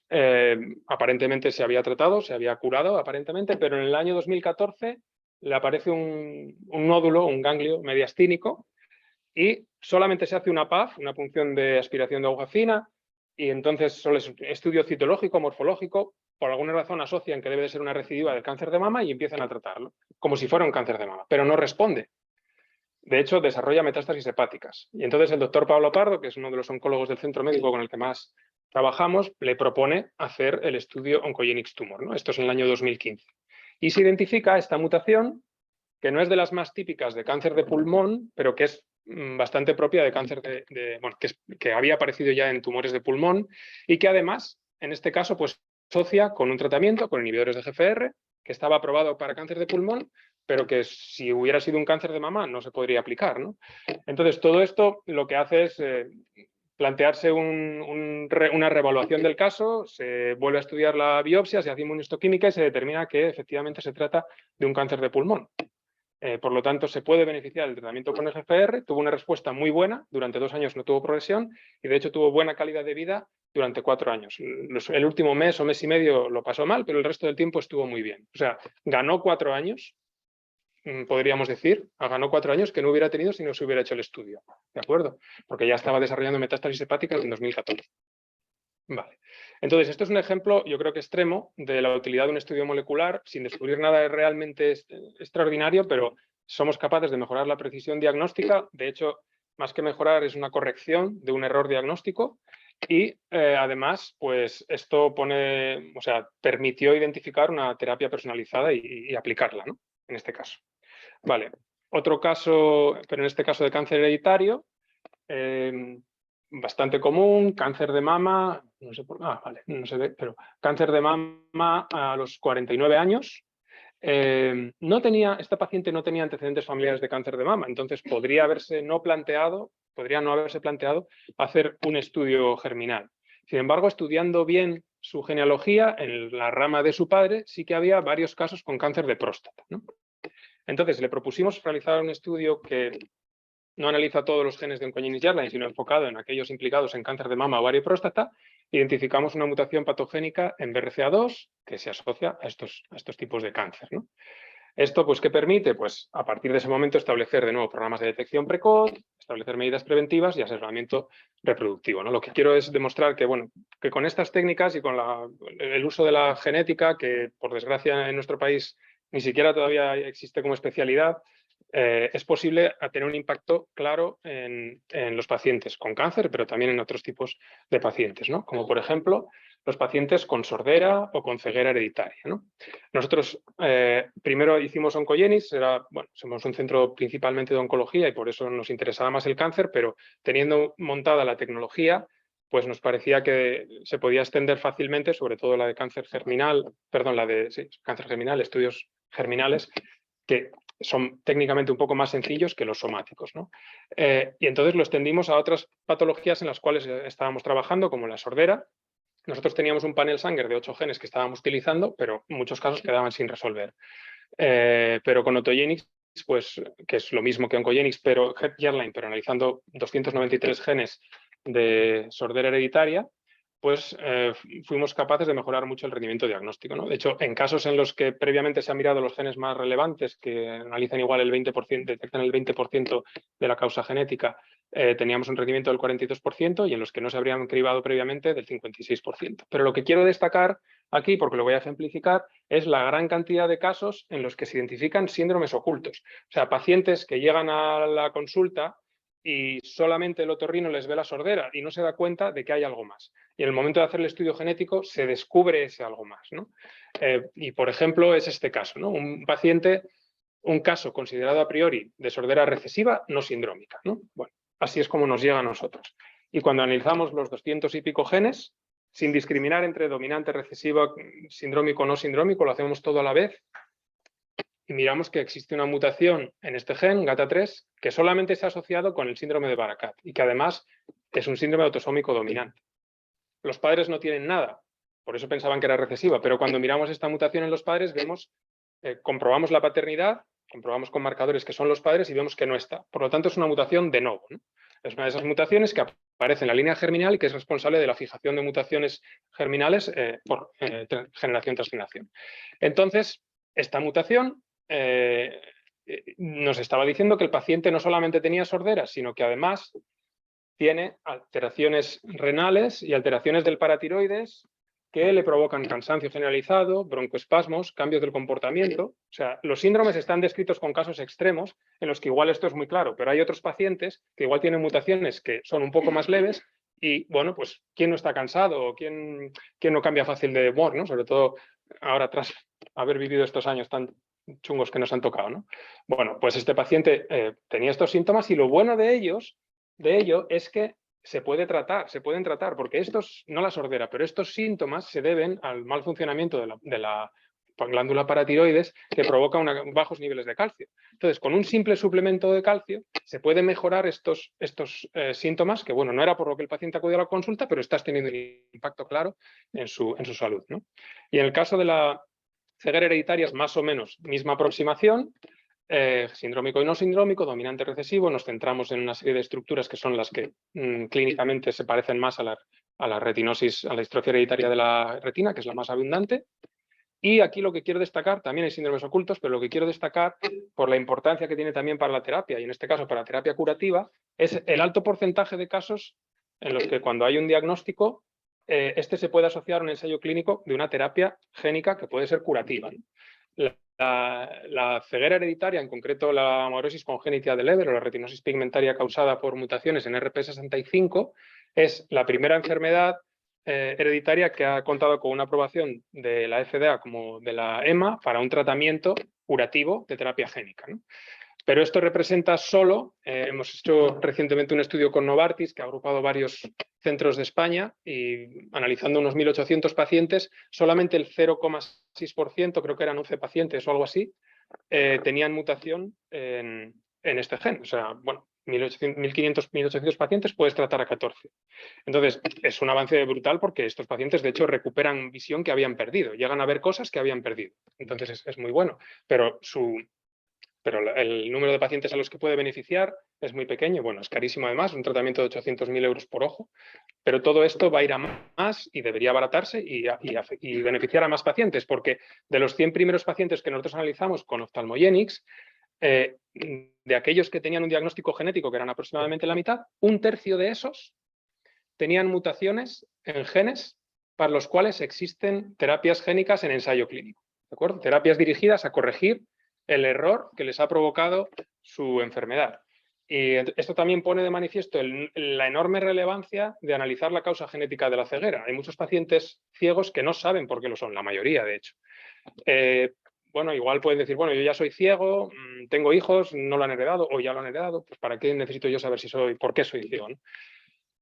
aparentemente se había tratado, se había curado aparentemente, pero en el año 2014 le aparece un nódulo, un ganglio mediastínico, y solamente se hace una PAF, una punción de aspiración de aguja fina, y entonces solo es estudio citológico, morfológico, por alguna razón asocian que debe de ser una recidiva del cáncer de mama y empiezan a tratarlo, como si fuera un cáncer de mama, pero no responde. De hecho, desarrolla metástasis hepáticas. Y entonces el doctor Pablo Pardo, que es uno de los oncólogos del centro médico con el que más trabajamos, le propone hacer el estudio Oncogenics Tumor, ¿no? Esto es en el año 2015. Y se identifica esta mutación, que no es de las más típicas de cáncer de pulmón, pero que es bastante propia de cáncer que había aparecido ya en tumores de pulmón y que además, en este caso, pues asocia con un tratamiento, con inhibidores de GFR, que estaba aprobado para cáncer de pulmón, pero que si hubiera sido un cáncer de mama no se podría aplicar, ¿no? Entonces, todo esto lo que hace es plantearse una reevaluación del caso, se vuelve a estudiar la biopsia, se hace inmunohistoquímica y se determina que efectivamente se trata de un cáncer de pulmón. Por lo tanto, se puede beneficiar del tratamiento con el GFR, tuvo una respuesta muy buena, durante 2 años no tuvo progresión y de hecho tuvo buena calidad de vida durante 4 años. El último mes o mes y medio lo pasó mal, pero el resto del tiempo estuvo muy bien. O sea, ganó 4 años, podríamos decir, ganó 4 años que no hubiera tenido si no se hubiera hecho el estudio, ¿de acuerdo? Porque ya estaba desarrollando metástasis hepáticas en 2014. Vale. Entonces, esto es un ejemplo, yo creo que extremo, de la utilidad de un estudio molecular, sin descubrir nada realmente extraordinario, pero somos capaces de mejorar la precisión diagnóstica. De hecho, más que mejorar, es una corrección de un error diagnóstico. Y además, pues esto permitió identificar una terapia personalizada y aplicarla, ¿no? En este caso. Vale. Otro caso, pero en este caso de cáncer hereditario, bastante común, cáncer de mama, no sé por vale, no se ve, pero cáncer de mama a los 49 años. Esta paciente no tenía antecedentes familiares de cáncer de mama, entonces podría no haberse planteado hacer un estudio germinal. Sin embargo, estudiando bien su genealogía, en la rama de su padre, sí que había varios casos con cáncer de próstata, ¿no? Entonces, le propusimos realizar un estudio que no analiza todos los genes de Oncogenics-Yarline, sino enfocado en aquellos implicados en cáncer de mama, ovario y próstata. Identificamos una mutación patogénica en BRCA2 que se asocia a estos tipos de cáncer, ¿no? Esto, pues, ¿qué permite? Pues, a partir de ese momento, establecer de nuevo programas de detección precoz, establecer medidas preventivas y asesoramiento reproductivo, ¿no? Lo que quiero es demostrar que, bueno, que con estas técnicas y con el uso de la genética, que por desgracia en nuestro país ni siquiera todavía existe como especialidad, es posible tener un impacto claro en los pacientes con cáncer, pero también en otros tipos de pacientes, ¿no? Como por ejemplo los pacientes con sordera o con ceguera hereditaria, ¿no? Nosotros primero hicimos Oncogenics, somos un centro principalmente de oncología y por eso nos interesaba más el cáncer, pero teniendo montada la tecnología, pues nos parecía que se podía extender fácilmente, sobre todo la de cáncer germinal, perdón, cáncer germinal, estudios germinales, que son técnicamente un poco más sencillos que los somáticos, ¿no? Y entonces lo extendimos a otras patologías en las cuales estábamos trabajando, como la sordera. Nosotros teníamos un panel Sanger de 8 genes que estábamos utilizando, pero en muchos casos quedaban sin resolver. Pero con Autogenics, pues, que es lo mismo que Oncogenics, pero Gerline, pero analizando 293 genes de sordera hereditaria, pues fuimos capaces de mejorar mucho el rendimiento diagnóstico, ¿no? De hecho, en casos en los que previamente se han mirado los genes más relevantes, que analizan igual el 20%, detectan el 20% de la causa genética, teníamos un rendimiento del 42% y en los que no se habrían cribado previamente del 56%. Pero lo que quiero destacar aquí, porque lo voy a ejemplificar, es la gran cantidad de casos en los que se identifican síndromes ocultos. O sea, pacientes que llegan a la consulta y solamente el otorrino les ve la sordera y no se da cuenta de que hay algo más. Y en el momento de hacer el estudio genético se descubre ese algo más, ¿no? Y, por ejemplo, es este caso, ¿no? Un paciente, un caso considerado a priori de sordera recesiva no sindrómica, ¿no? Bueno, así es como nos llega a nosotros. Y cuando analizamos los 200 y pico genes, sin discriminar entre dominante, recesiva, sindrómico o no sindrómico, lo hacemos todo a la vez, y miramos que existe una mutación en este gen, GATA3, que solamente se ha asociado con el síndrome de Barakat y que además es un síndrome autosómico dominante. Los padres no tienen nada, por eso pensaban que era recesiva, pero cuando miramos esta mutación en los padres, comprobamos la paternidad, comprobamos con marcadores que son los padres y vemos que no está. Por lo tanto, es una mutación de novo, ¿no? Es una de esas mutaciones que aparece en la línea germinal y que es responsable de la fijación de mutaciones germinales por generación tras generación. Entonces, esta mutación nos estaba diciendo que el paciente no solamente tenía sordera, sino que además tiene alteraciones renales y alteraciones del paratiroides que le provocan cansancio generalizado, broncoespasmos, cambios del comportamiento. O sea, los síndromes están descritos con casos extremos en los que igual esto es muy claro, pero hay otros pacientes que igual tienen mutaciones que son un poco más leves y, bueno, pues, ¿quién no está cansado o quién no cambia fácil de humor, ¿no? Sobre todo ahora tras haber vivido estos años tan chungos que nos han tocado, ¿no? Bueno, pues este paciente tenía estos síntomas y lo bueno de ello es que se pueden tratar, porque estos, no la sordera, pero estos síntomas se deben al mal funcionamiento de la glándula paratiroides que provoca bajos niveles de calcio. Entonces, con un simple suplemento de calcio se puede mejorar estos síntomas, que bueno, no era por lo que el paciente acudió a la consulta, pero estás teniendo un impacto claro en su salud, ¿no? Y en el caso de la ceguera hereditaria es más o menos misma aproximación, sindrómico y no sindrómico, dominante recesivo. Nos centramos en una serie de estructuras que son las que clínicamente se parecen más a la retinosis, a la distrofia hereditaria de la retina, que es la más abundante. Y aquí lo que quiero destacar, también hay síndromes ocultos, pero lo que quiero destacar por la importancia que tiene también para la terapia, y en este caso para la terapia curativa, es el alto porcentaje de casos en los que cuando hay un diagnóstico, este se puede asociar a un ensayo clínico de una terapia génica que puede ser curativa, ¿no? La ceguera hereditaria, en concreto la amaurosis congénita de Leber o la retinosis pigmentaria causada por mutaciones en RP65, es la primera enfermedad hereditaria que ha contado con una aprobación de la FDA como de la EMA para un tratamiento curativo de terapia génica, ¿no? Pero esto representa solo, hemos hecho recientemente un estudio con Novartis que ha agrupado varios centros de España y analizando unos 1.800 pacientes, solamente el 0,6%, creo que eran 11 pacientes o algo así, tenían mutación en este gen. O sea, bueno, 1.800 pacientes puedes tratar a 14. Entonces, es un avance brutal porque estos pacientes, de hecho, recuperan visión que habían perdido, llegan a ver cosas que habían perdido. Entonces, es muy bueno, pero el número de pacientes a los que puede beneficiar es muy pequeño. Bueno, es carísimo además, un tratamiento de 800.000 euros por ojo, pero todo esto va a ir a más y debería abaratarse y beneficiar a más pacientes, porque de los 100 primeros pacientes que nosotros analizamos con Ophthalmogenics, de aquellos que tenían un diagnóstico genético, que eran aproximadamente la mitad, un tercio de esos tenían mutaciones en genes para los cuales existen terapias génicas en ensayo clínico, ¿de acuerdo? Terapias dirigidas a corregir el error que les ha provocado su enfermedad. Y esto también pone de manifiesto la enorme relevancia de analizar la causa genética de la ceguera. Hay muchos pacientes ciegos que no saben por qué lo son, la mayoría de hecho. Bueno, igual pueden decir, bueno, yo ya soy ciego, tengo hijos, no lo han heredado o ya lo han heredado, pues ¿para qué necesito yo saber por qué soy ciego, ¿no?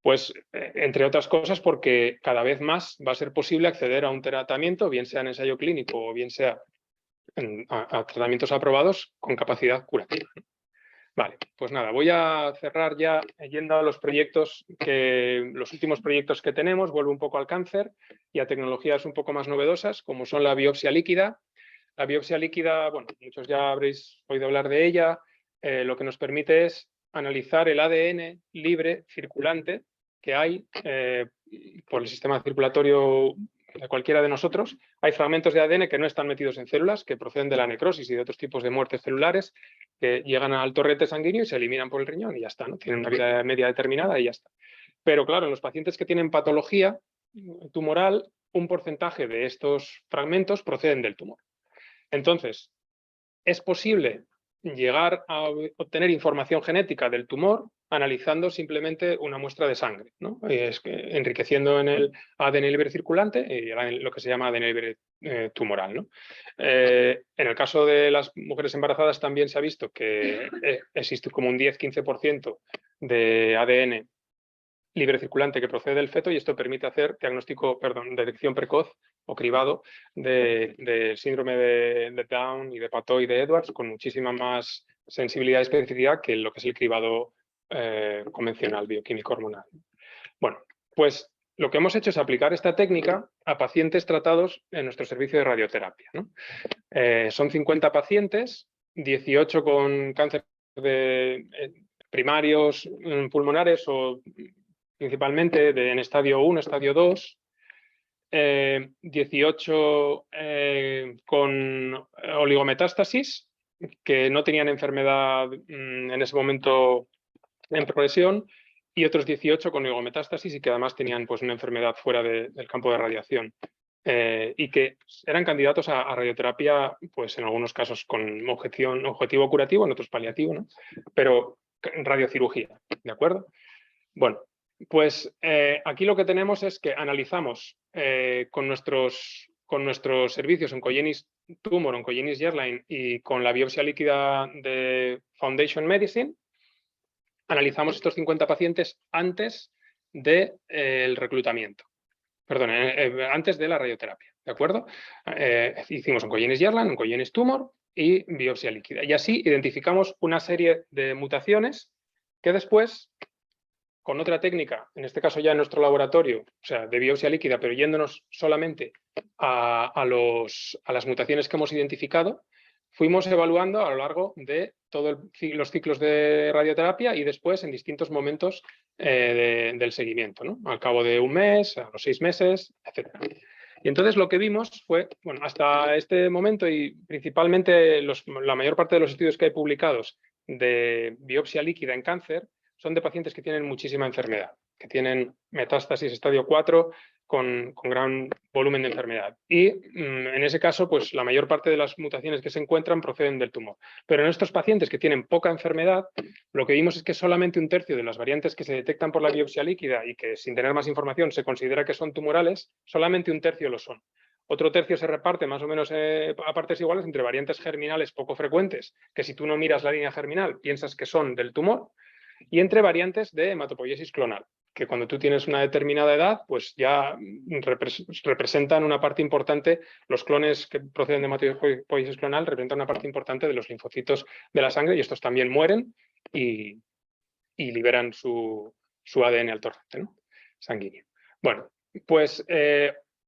Pues, entre otras cosas, porque cada vez más va a ser posible acceder a un tratamiento, bien sea en ensayo clínico o bien sea a tratamientos aprobados con capacidad curativa. Vale, pues nada, voy a cerrar ya yendo a los proyectos, los últimos proyectos que tenemos. Vuelvo un poco al cáncer y a tecnologías un poco más novedosas, como son la biopsia líquida. La biopsia líquida, bueno, muchos ya habréis oído hablar de ella. Lo que nos permite es analizar el ADN libre circulante que hay por el sistema circulatorio de cualquiera de nosotros. Hay fragmentos de ADN que no están metidos en células, que proceden de la necrosis y de otros tipos de muertes celulares, que llegan al torrente sanguíneo y se eliminan por el riñón y ya está, ¿no? Tienen una vida media determinada y ya está. Pero claro, en los pacientes que tienen patología tumoral, un porcentaje de estos fragmentos proceden del tumor. Entonces, es posible llegar a obtener información genética del tumor analizando simplemente una muestra de sangre, ¿no? Enriqueciendo en el ADN libre circulante y lo que se llama ADN libre tumoral, ¿no? En el caso de las mujeres embarazadas también se ha visto que existe como un 10-15% de ADN libre circulante que procede del feto y esto permite hacer detección precoz o cribado del síndrome de Down y de Patau y de Edwards con muchísima más sensibilidad y especificidad que lo que es el cribado convencional bioquímico hormonal. Bueno, pues lo que hemos hecho es aplicar esta técnica a pacientes tratados en nuestro servicio de radioterapia, ¿no? Son 50 pacientes, 18 con cáncer de primarios pulmonares o principalmente en estadio 1, estadio 2, 18 con oligometástasis, que no tenían enfermedad en ese momento en progresión, y otros 18 con oligometástasis y que además tenían pues, una enfermedad fuera del campo de radiación. Y que eran candidatos a radioterapia, pues en algunos casos con objetivo curativo, en otros paliativo, ¿no? Pero radiocirugía, ¿de acuerdo? Bueno, pues aquí lo que tenemos es que analizamos con nuestros servicios Oncogenesis Tumor, Oncogenesis Germline y con la biopsia líquida de Foundation Medicine, analizamos estos 50 pacientes antes del reclutamiento. Perdón, antes de la radioterapia, ¿de acuerdo? Hicimos Oncogenesis Germline, Oncogenesis Tumor y biopsia líquida. Y así identificamos una serie de mutaciones que después, con otra técnica, en este caso ya en nuestro laboratorio, o sea, de biopsia líquida, pero yéndonos solamente a las mutaciones que hemos identificado, fuimos evaluando a lo largo de todos los ciclos de radioterapia y después en distintos momentos del seguimiento, ¿no? Al cabo de un mes, a los 6 meses, etc. Y entonces lo que vimos fue, bueno, hasta este momento y principalmente la mayor parte de los estudios que hay publicados de biopsia líquida en cáncer son de pacientes que tienen muchísima enfermedad, que tienen metástasis estadio 4 con gran volumen de enfermedad. Y en ese caso, pues la mayor parte de las mutaciones que se encuentran proceden del tumor. Pero en estos pacientes que tienen poca enfermedad, lo que vimos es que solamente un tercio de las variantes que se detectan por la biopsia líquida y que sin tener más información se considera que son tumorales, solamente un tercio lo son. Otro tercio se reparte más o menos a partes iguales entre variantes germinales poco frecuentes, que si tú no miras la línea germinal piensas que son del tumor, y entre variantes de hematopoiesis clonal, que cuando tú tienes una determinada edad, pues ya representan una parte importante, los clones que proceden de hematopoiesis clonal representan una parte importante de los linfocitos de la sangre y estos también mueren y liberan su ADN al torrente, ¿no? Sanguíneo. Bueno, pues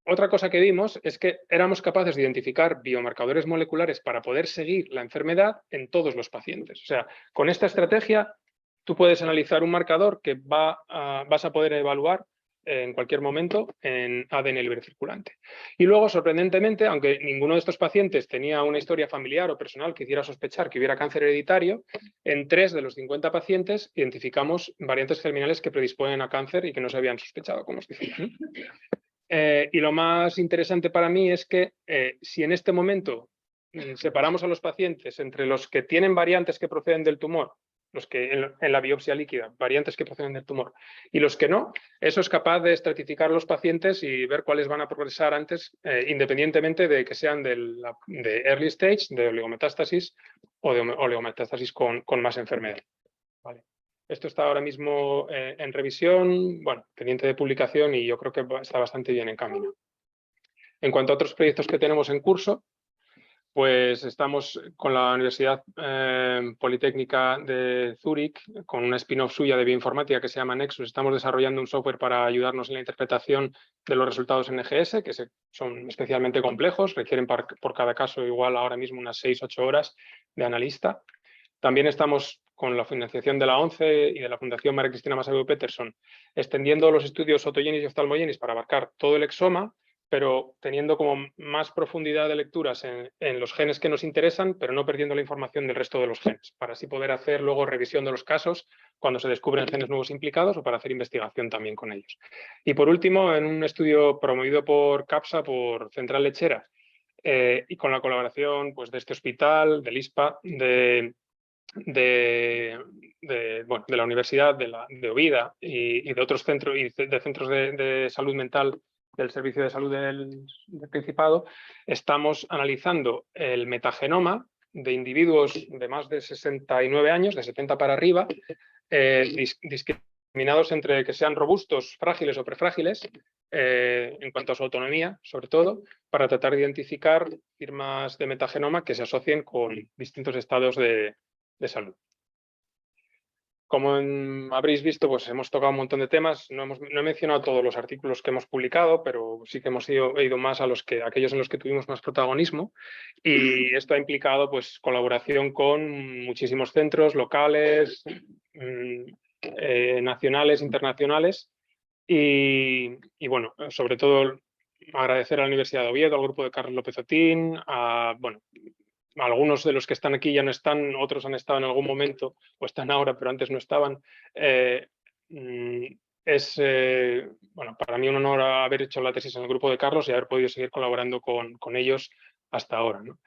otra cosa que vimos es que éramos capaces de identificar biomarcadores moleculares para poder seguir la enfermedad en todos los pacientes. O sea, con esta estrategia tú puedes analizar un marcador que vas a poder evaluar en cualquier momento en ADN libre circulante. Y luego, sorprendentemente, aunque ninguno de estos pacientes tenía una historia familiar o personal que hiciera sospechar que hubiera cáncer hereditario, en 3 de los 50 pacientes identificamos variantes germinales que predisponen a cáncer y que no se habían sospechado, como os decía, ¿no? Y lo más interesante para mí es que si en este momento separamos a los pacientes entre los que tienen variantes que proceden del tumor, los que en la biopsia líquida, variantes que proceden del tumor, y los que no, eso es capaz de estratificar los pacientes y ver cuáles van a progresar antes, independientemente de que sean de early stage, de oligometástasis o de oligometástasis con más enfermedad. Vale. Esto está ahora mismo en revisión, bueno, pendiente de publicación, y yo creo que está bastante bien en camino. En cuanto a otros proyectos que tenemos en curso, pues estamos con la Universidad Politécnica de Zúrich, con una spin-off suya de bioinformática que se llama Nexus. Estamos desarrollando un software para ayudarnos en la interpretación de los resultados NGS, que son especialmente complejos, requieren por cada caso igual ahora mismo unas 6-8 horas de analista. También estamos con la financiación de la ONCE y de la Fundación María Cristina Massavio Pettersson, extendiendo los estudios Otogenis y Oftalmogenis para abarcar todo el exoma, pero teniendo como más profundidad de lecturas en los genes que nos interesan, pero no perdiendo la información del resto de los genes, para así poder hacer luego revisión de los casos cuando se descubren genes nuevos implicados o para hacer investigación también con ellos. Y por último, en un estudio promovido por CAPSA, por Central Lechera, y con la colaboración pues, de este hospital, del ISPA, de la Universidad de Ovida y de otros centros, y de centros de salud mental del Servicio de Salud del Principado, estamos analizando el metagenoma de individuos de más de 69 años, de 70 para arriba, discriminados entre que sean robustos, frágiles o prefrágiles, en cuanto a su autonomía, sobre todo, para tratar de identificar firmas de metagenoma que se asocien con distintos estados de salud. Como habréis visto, pues hemos tocado un montón de temas. No he mencionado todos los artículos que hemos publicado, pero sí que hemos ido más a aquellos en los que tuvimos más protagonismo. Y esto ha implicado pues, colaboración con muchísimos centros locales, nacionales, internacionales. Y bueno, sobre todo agradecer a la Universidad de Oviedo, al grupo de Carlos López Otín, algunos de los que están aquí ya no están, otros han estado en algún momento o están ahora, pero antes no estaban. Bueno, para mí un honor haber hecho la tesis en el grupo de Carlos y haber podido seguir colaborando con ellos hasta ahora, ¿no?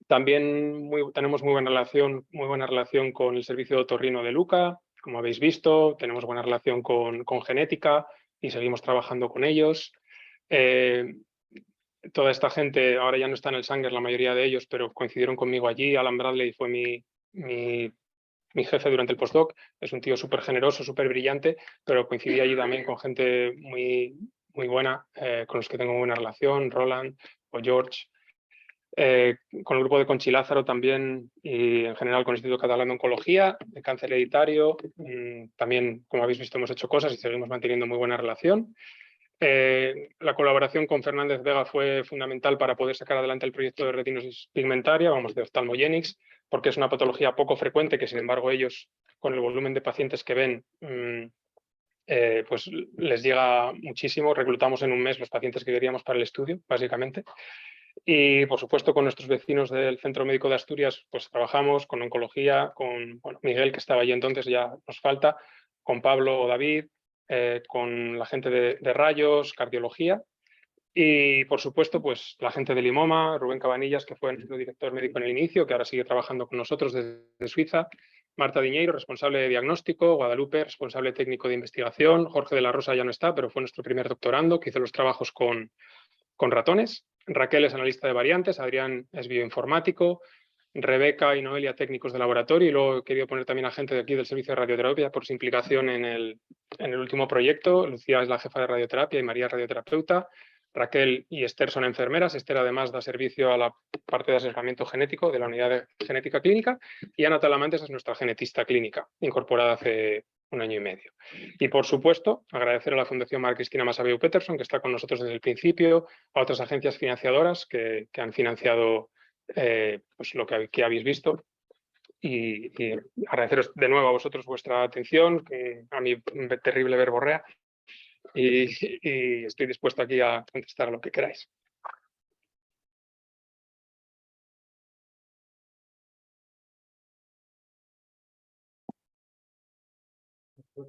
También tenemos muy buena relación con el servicio de otorrino de Luca, como habéis visto. Tenemos buena relación con genética y seguimos trabajando con ellos. Toda esta gente ahora ya no está en el Sanger, la mayoría de ellos, pero coincidieron conmigo allí. Alan Bradley fue mi jefe durante el postdoc. Es un tío súper generoso, súper brillante, pero coincidí allí también con gente muy, muy buena, con los que tengo buena relación, Roland o George. Con el grupo de Conchi Lázaro también, y en general con el Instituto Catalán de Oncología, de Cáncer Hereditario. También, como habéis visto, hemos hecho cosas y seguimos manteniendo muy buena relación. La colaboración con Fernández Vega fue fundamental para poder sacar adelante el proyecto de retinosis pigmentaria, de Ophthalmogenics, porque es una patología poco frecuente que, sin embargo, ellos, con el volumen de pacientes que ven, pues les llega muchísimo. Reclutamos en un mes los pacientes que queríamos para el estudio, básicamente. Y, por supuesto, con nuestros vecinos del Centro Médico de Asturias, pues trabajamos con oncología, con Miguel, que estaba allí entonces, ya nos falta, con Pablo o David, con la gente de rayos, cardiología, y, por supuesto, pues la gente de Limoma, Rubén Cabanillas, que fue nuestro director médico en el inicio, que ahora sigue trabajando con nosotros desde Suiza, Marta Diñeiro, responsable de diagnóstico, Guadalupe, responsable técnico de investigación, Jorge de la Rosa ya no está, pero fue nuestro primer doctorando, que hizo los trabajos con ratones, Raquel es analista de variantes, Adrián es bioinformático, Rebeca y Noelia técnicos de laboratorio, y luego he querido poner también a gente de aquí del servicio de radioterapia por su implicación en el último proyecto. Lucía es la jefa de radioterapia y María es radioterapeuta. Raquel y Esther son enfermeras. Esther además da servicio a la parte de asesoramiento genético de la unidad de genética clínica, y Ana Talamantes es nuestra genetista clínica, incorporada hace 1 año y medio. Y, por supuesto, agradecer a la Fundación María Cristina Massavio Pettersson, que está con nosotros desde el principio, a otras agencias financiadoras que han financiado pues lo que habéis visto, y agradeceros de nuevo a vosotros vuestra atención, que a mí terrible verborrea, y estoy dispuesto aquí a contestar a lo que queráis.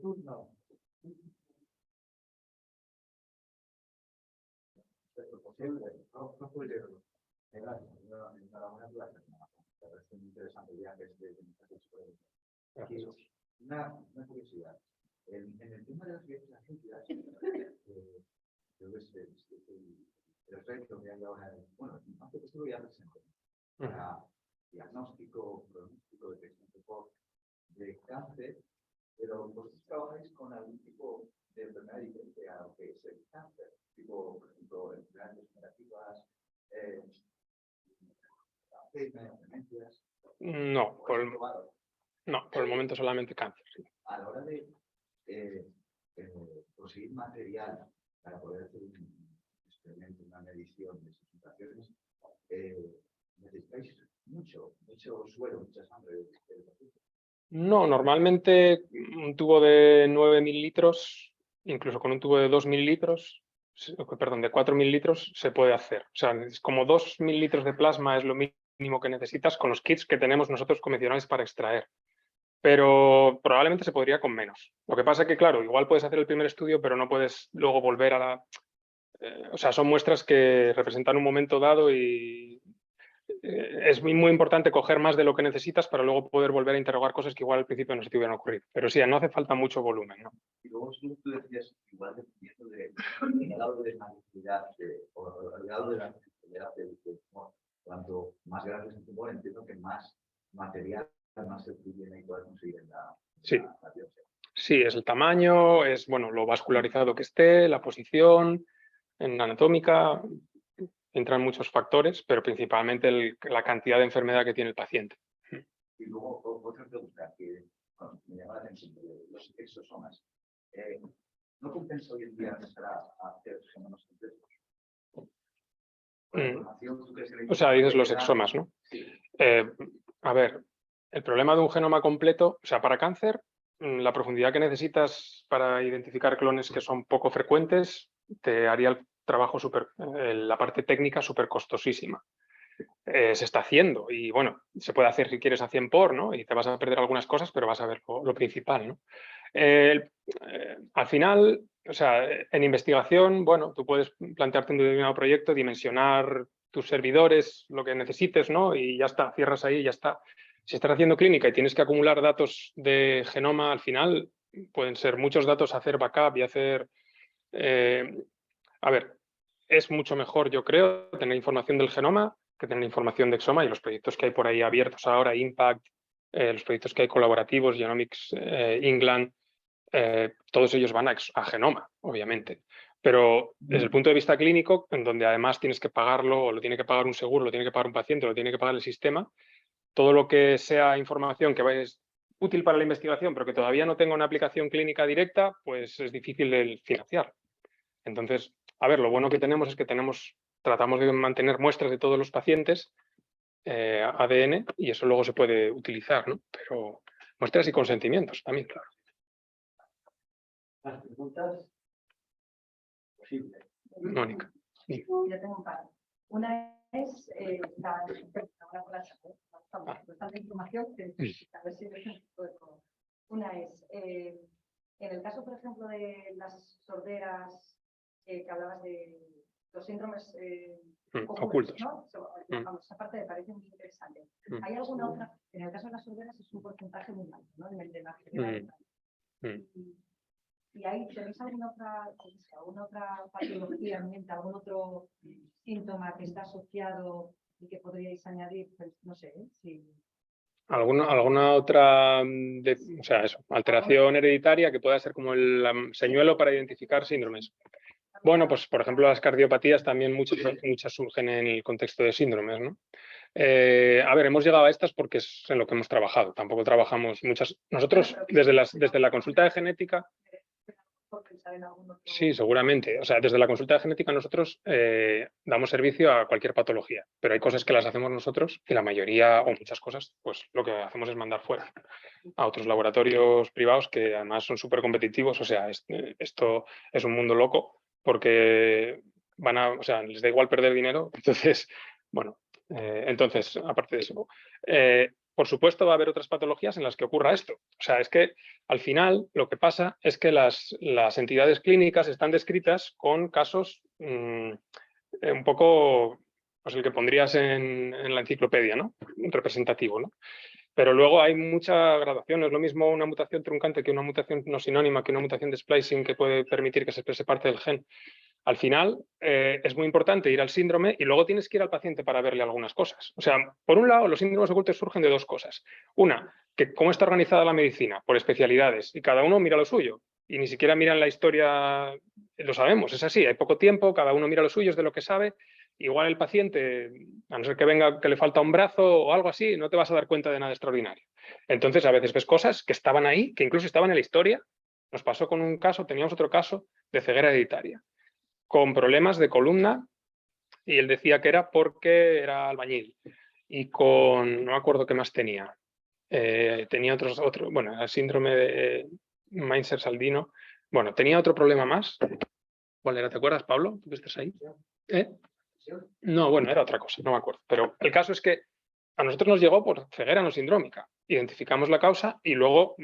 Turno. Es posible, no puedo. Es muy interesante ya que una curiosidad. En el tema de las agencias, creo que es el reto que hay ahora, bueno, aunque esto ya presente, para diagnóstico, pronóstico, detección de cáncer, pero vosotros trabajáis con algún tipo de enfermedad diferente a lo que es el cáncer, tipo, por ejemplo, enfermedades degenerativas, demencias. No, por el momento solamente cáncer. Sí. A la hora de conseguir material para poder hacer un experimento, una medición de esas situaciones, necesitáis mucho suelo, mucha sangre del paciente. No, normalmente un tubo de 9 mililitros, incluso con un tubo de 2 mililitros, perdón, de 4 mililitros se puede hacer. O sea, es como 2 mililitros de plasma es lo mínimo que necesitas con los kits que tenemos nosotros convencionales para extraer. Pero probablemente se podría con menos. Lo que pasa es que, claro, igual puedes hacer el primer estudio, pero no puedes luego volver a la... o sea, son muestras que representan un momento dado y es muy importante coger más de lo que necesitas para luego poder volver a interrogar cosas que igual al principio no se te hubieran ocurrido. Pero sí, no hace falta mucho volumen, ¿no? Y luego tú decías, igual dependiendo del grado de magnitud o el grado de la necesidad del tumor, cuanto más grande es el tumor, entiendo que más material, más se tiene y poder conseguir en la biopsia. Sí, es el tamaño, es bueno, lo vascularizado que esté, la posición, en anatómica, entran muchos factores, pero principalmente la cantidad de enfermedad que tiene el paciente. Y luego otra pregunta que me llama la atención de los exosomas. ¿No compensa hoy en día empezar a hacer genomas completos? O sea, dices los exomas, ¿no? Sí. A ver, el problema de un genoma completo, o sea, para cáncer, la profundidad que necesitas para identificar clones que son poco frecuentes te haría el trabajo la parte técnica súper costosísima. Se está haciendo y bueno, se puede hacer si quieres a 100 por, ¿no? Y te vas a perder algunas cosas, pero vas a ver lo principal, ¿no? Al final, o sea, en investigación, bueno, tú puedes plantearte un determinado proyecto, dimensionar tus servidores, lo que necesites, ¿no? Y ya está, cierras ahí y ya está. Si estás haciendo clínica y tienes que acumular datos de genoma, al final pueden ser muchos datos, hacer backup y hacer... a ver, es mucho mejor, yo creo, tener información del genoma que tener información de exoma, y los proyectos que hay por ahí abiertos ahora, Impact, los proyectos que hay colaborativos, Genomics, England, todos ellos van a genoma, obviamente. Pero desde el punto de vista clínico, en donde además tienes que pagarlo, o lo tiene que pagar un seguro, lo tiene que pagar un paciente, lo tiene que pagar el sistema, todo lo que sea información que es útil para la investigación, pero que todavía no tenga una aplicación clínica directa, pues es difícil de financiar. Entonces, a ver, lo bueno que tenemos es que tratamos de mantener muestras de todos los pacientes, ADN, y eso luego se puede utilizar, ¿no? Pero muestras y consentimientos también, claro. Las preguntas posibles. Mónica. Yo tengo un par. Una es bastante información, que a ver si una es, en el caso, por ejemplo, de las sorderas, que hablabas de los síndromes ocultos, ¿no? Esa parte me parece muy interesante. ¿Hay alguna otra? En el caso de las sorderas es un porcentaje muy alto, ¿no? En el de la general. ¿Y ahí tenéis alguna otra patología en mente, algún otro síntoma que está asociado y que podríais añadir? Pues, no sé, si... ¿Alguna otra, o sea, eso, alteración hereditaria que pueda ser como el señuelo para identificar síndromes? Bueno, pues por ejemplo las cardiopatías también muchas surgen en el contexto de síndromes, ¿no? A ver, hemos llegado a estas porque es en lo que hemos trabajado. Tampoco trabajamos muchas... Nosotros desde la consulta de genética... Sí, seguramente. O sea, desde la consulta de genética nosotros damos servicio a cualquier patología, pero hay cosas que las hacemos nosotros y la mayoría o muchas cosas, pues lo que hacemos es mandar fuera a otros laboratorios privados que además son súper competitivos. O sea, esto es un mundo loco porque o sea, les da igual perder dinero. Entonces, bueno, aparte de eso, por supuesto va a haber otras patologías en las que ocurra esto. O sea, es que al final lo que pasa es que las entidades clínicas están descritas con casos un poco pues el que pondrías en la enciclopedia, ¿no? Representativo, ¿no? Pero luego hay mucha gradación. No es lo mismo una mutación truncante que una mutación no sinónima, que una mutación de splicing que puede permitir que se exprese parte del gen. Al final, es muy importante ir al síndrome y luego tienes que ir al paciente para verle algunas cosas. O sea, por un lado, los síndromes ocultos surgen de dos cosas. Una, que cómo está organizada la medicina, por especialidades, y cada uno mira lo suyo. Y ni siquiera miran la historia, lo sabemos, es así, hay poco tiempo, cada uno mira lo suyo, es de lo que sabe. Igual el paciente, a no ser que venga que le falta un brazo o algo así, no te vas a dar cuenta de nada extraordinario. Entonces, a veces ves cosas que estaban ahí, que incluso estaban en la historia. Nos pasó con un caso, teníamos otro caso de ceguera hereditaria, con problemas de columna, y él decía que era porque era albañil. Y con, no me acuerdo qué más tenía. Tenía bueno, el síndrome de Mainzer-Saldino. Bueno, tenía otro problema más. ¿Cuál era? ¿Te acuerdas, Pablo? ¿Tú que estás ahí? No, bueno, era otra cosa, no me acuerdo. Pero el caso es que a nosotros nos llegó por ceguera no sindrómica. Identificamos la causa y luego,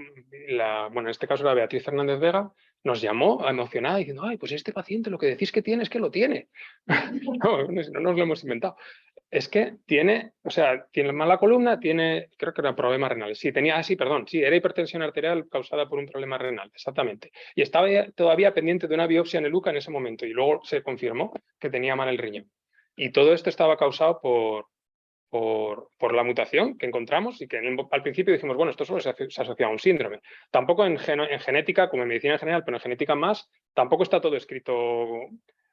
bueno, en este caso era Beatriz Fernández Vega, nos llamó emocionada diciendo, ay, pues este paciente lo que decís que tiene es que lo tiene. No nos lo hemos inventado. Es que tiene, o sea, tiene mala columna, tiene, creo que eran problemas renales. Sí, tenía, sí, era hipertensión arterial causada por un problema renal, exactamente. Y estaba todavía pendiente de una biopsia en el UCA en ese momento y luego se confirmó que tenía mal el riñón. Y todo esto estaba causado por la mutación que encontramos y que al principio dijimos, bueno, esto solo se asocia a un síndrome. Tampoco en genética, como en medicina en general, pero en genética más, tampoco está todo escrito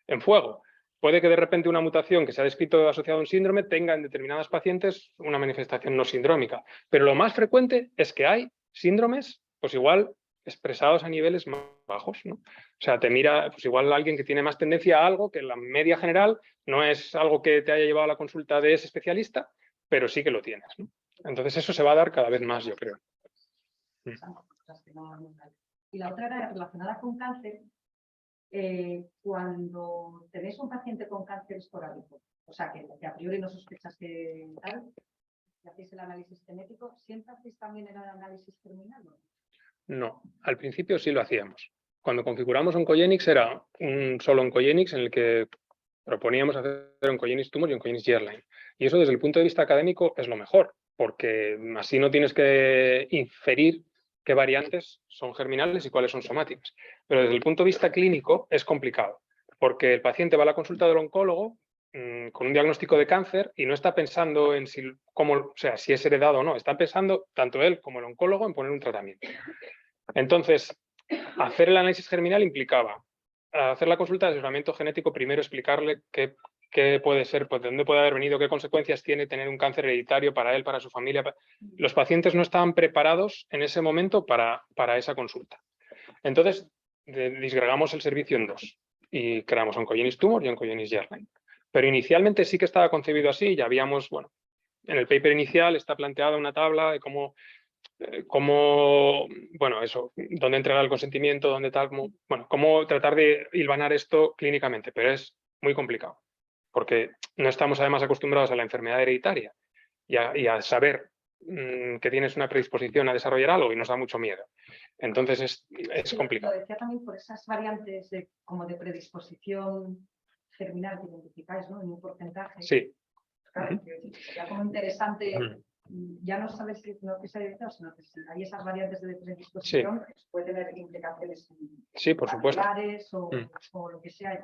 en fuego. Puede que de repente una mutación que se ha descrito asociada a un síndrome tenga en determinadas pacientes una manifestación no sindrómica. Pero lo más frecuente es que hay síndromes, pues igual expresados a niveles más bajos, ¿no? O sea, te mira, pues igual alguien que tiene más tendencia a algo que en la media general no es algo que te haya llevado a la consulta de ese especialista, pero sí que lo tienes, ¿no? Entonces eso se va a dar cada vez más, yo creo. Y la otra era relacionada con cáncer. Cuando tenéis un paciente con cáncer esporádico, o sea, que a priori no sospechas que tal, y hacéis el análisis genético, ¿siempre hacéis también el análisis terminal? No, al principio sí lo hacíamos. Cuando configuramos Oncogenics era un solo Oncogenics en el que proponíamos hacer Oncogenics Tumor y Oncogenics Germline. Y eso desde el punto de vista académico es lo mejor, porque así no tienes que inferir qué variantes son germinales y cuáles son somáticas. Pero desde el punto de vista clínico es complicado, porque el paciente va a la consulta del oncólogo con un diagnóstico de cáncer y no está pensando en si es heredado o no, está pensando tanto él como el oncólogo en poner un tratamiento. Entonces, hacer el análisis germinal implicaba hacer la consulta de asesoramiento genético, primero explicarle qué puede ser, pues, de dónde puede haber venido, qué consecuencias tiene tener un cáncer hereditario para él, para su familia. Los pacientes no estaban preparados en ese momento para esa consulta. Entonces, disgregamos el servicio en dos y creamos Oncogenics Tumor y Oncogenics Germline. Pero inicialmente sí que estaba concebido así, ya habíamos, bueno, en el paper inicial está planteada una tabla de cómo, bueno, eso, dónde entrará el consentimiento, dónde tal, cómo tratar de hilvanar esto clínicamente, pero es muy complicado, porque no estamos además acostumbrados a la enfermedad hereditaria y a saber que tienes una predisposición a desarrollar algo y nos da mucho miedo. Entonces es complicado. Lo decía también por esas variantes como de predisposición germinal que identificáis, ¿no? En un porcentaje. Sí. Claro, sería como interesante, ya no sabes si no que se ha hereditado, sino que si hay esas variantes de predisposición, pues puede tener implicaciones por supuesto. O lo que sea.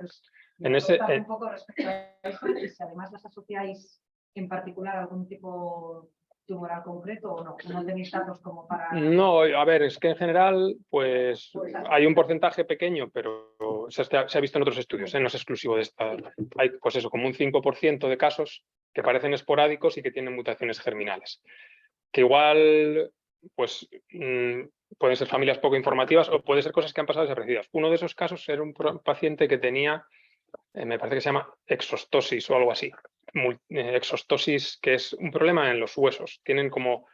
Entonces, un poco respecto a eso, y si además las asociáis en particular a algún tipo tumoral concreto o no, no tenéis datos como para... No, a ver, es que en general pues hay un porcentaje pequeño, pero se ha visto en otros estudios, no es exclusivo de esta. Hay pues eso, como un 5% de casos que parecen esporádicos y que tienen mutaciones germinales. Que igual pues pueden ser familias poco informativas o pueden ser cosas que han pasado desapercibidas. Uno de esos casos era un paciente que tenía, me parece que se llama exostosis o algo así. Exostosis, que es un problema en los huesos. Tienen como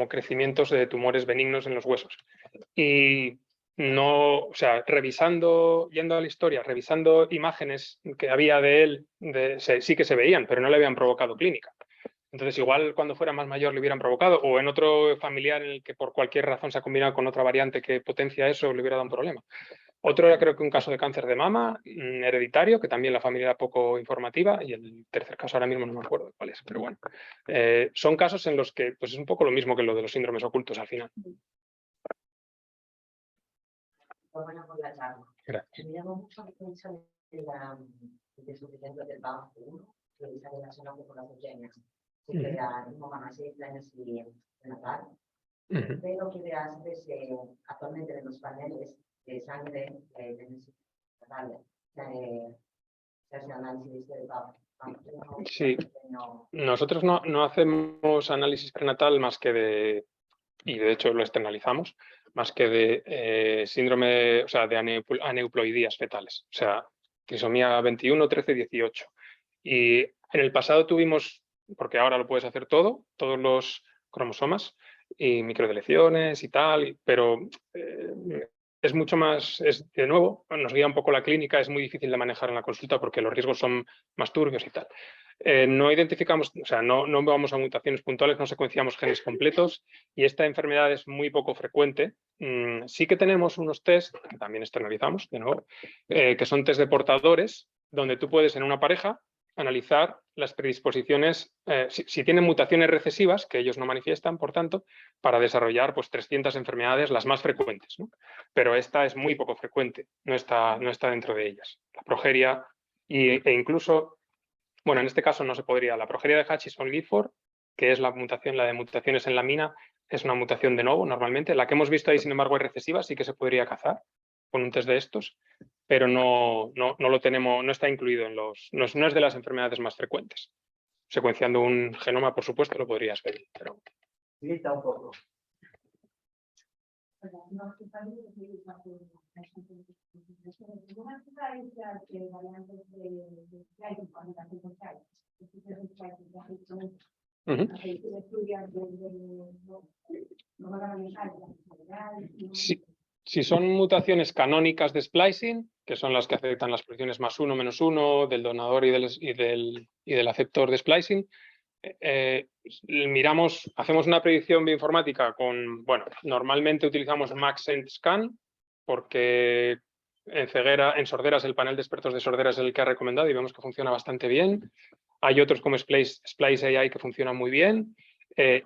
crecimientos de tumores benignos en los huesos. Y no, o sea, yendo a la historia, revisando imágenes que había de él, sí que se veían, pero no le habían provocado clínica. Entonces, igual cuando fuera más mayor le hubieran provocado, o en otro familiar en el que por cualquier razón se ha combinado con otra variante que potencia eso, le hubiera dado un problema. Otro era creo que un caso de cáncer de mama hereditario, que también la familia era poco informativa, y el tercer caso ahora mismo no me acuerdo cuál es, pero bueno. Son casos en los que pues, es un poco lo mismo que lo de los síndromes ocultos al final. Buena por la charla. Gracias. Me llamó mucho la atención de su ejemplo del banco 1, que está relacionado con las eugenias. Se crea un mamá y natal. Pero que veas actualmente en los paneles de sangre de natal se hace análisis del banco. Sí, nosotros no hacemos análisis prenatal más que de, y de hecho lo externalizamos, más que de síndrome, o sea, de aneuploidías fetales, o sea, trisomía 21, 13, 18. Y en el pasado tuvimos, porque ahora lo puedes hacer todo, todos los cromosomas y microdeleciones y tal, pero es mucho más, de nuevo, nos guía un poco la clínica, es muy difícil de manejar en la consulta porque los riesgos son más turbios y tal. No identificamos, o sea, no vamos a mutaciones puntuales, no secuenciamos genes completos y esta enfermedad es muy poco frecuente. Sí que tenemos unos test, que también externalizamos, de nuevo, que son test de portadores, donde tú puedes en una pareja analizar las predisposiciones, si tienen mutaciones recesivas, que ellos no manifiestan, por tanto, para desarrollar pues, 300 enfermedades, las más frecuentes, ¿no? Pero esta es muy poco frecuente, no está dentro de ellas. La progeria e incluso, bueno, en este caso no se podría, la progeria de Hutchinson-Gilford, que es la de mutaciones en la mina, es una mutación de novo normalmente. La que hemos visto ahí, sin embargo, es recesiva, sí que se podría cazar con un test de estos, pero no lo tenemos, no está incluido en los, no es de las enfermedades más frecuentes. Secuenciando un genoma, por supuesto, lo podrías ver, pero... Grita un poco. Si son mutaciones canónicas de splicing, que son las que afectan las posiciones +1, -1 del donador y del aceptor de splicing, hacemos una predicción bioinformática con, bueno, normalmente utilizamos MaxEntScan porque en sorderas, el panel de expertos de sorderas es el que ha recomendado y vemos que funciona bastante bien. Hay otros como Splice AI que funcionan muy bien.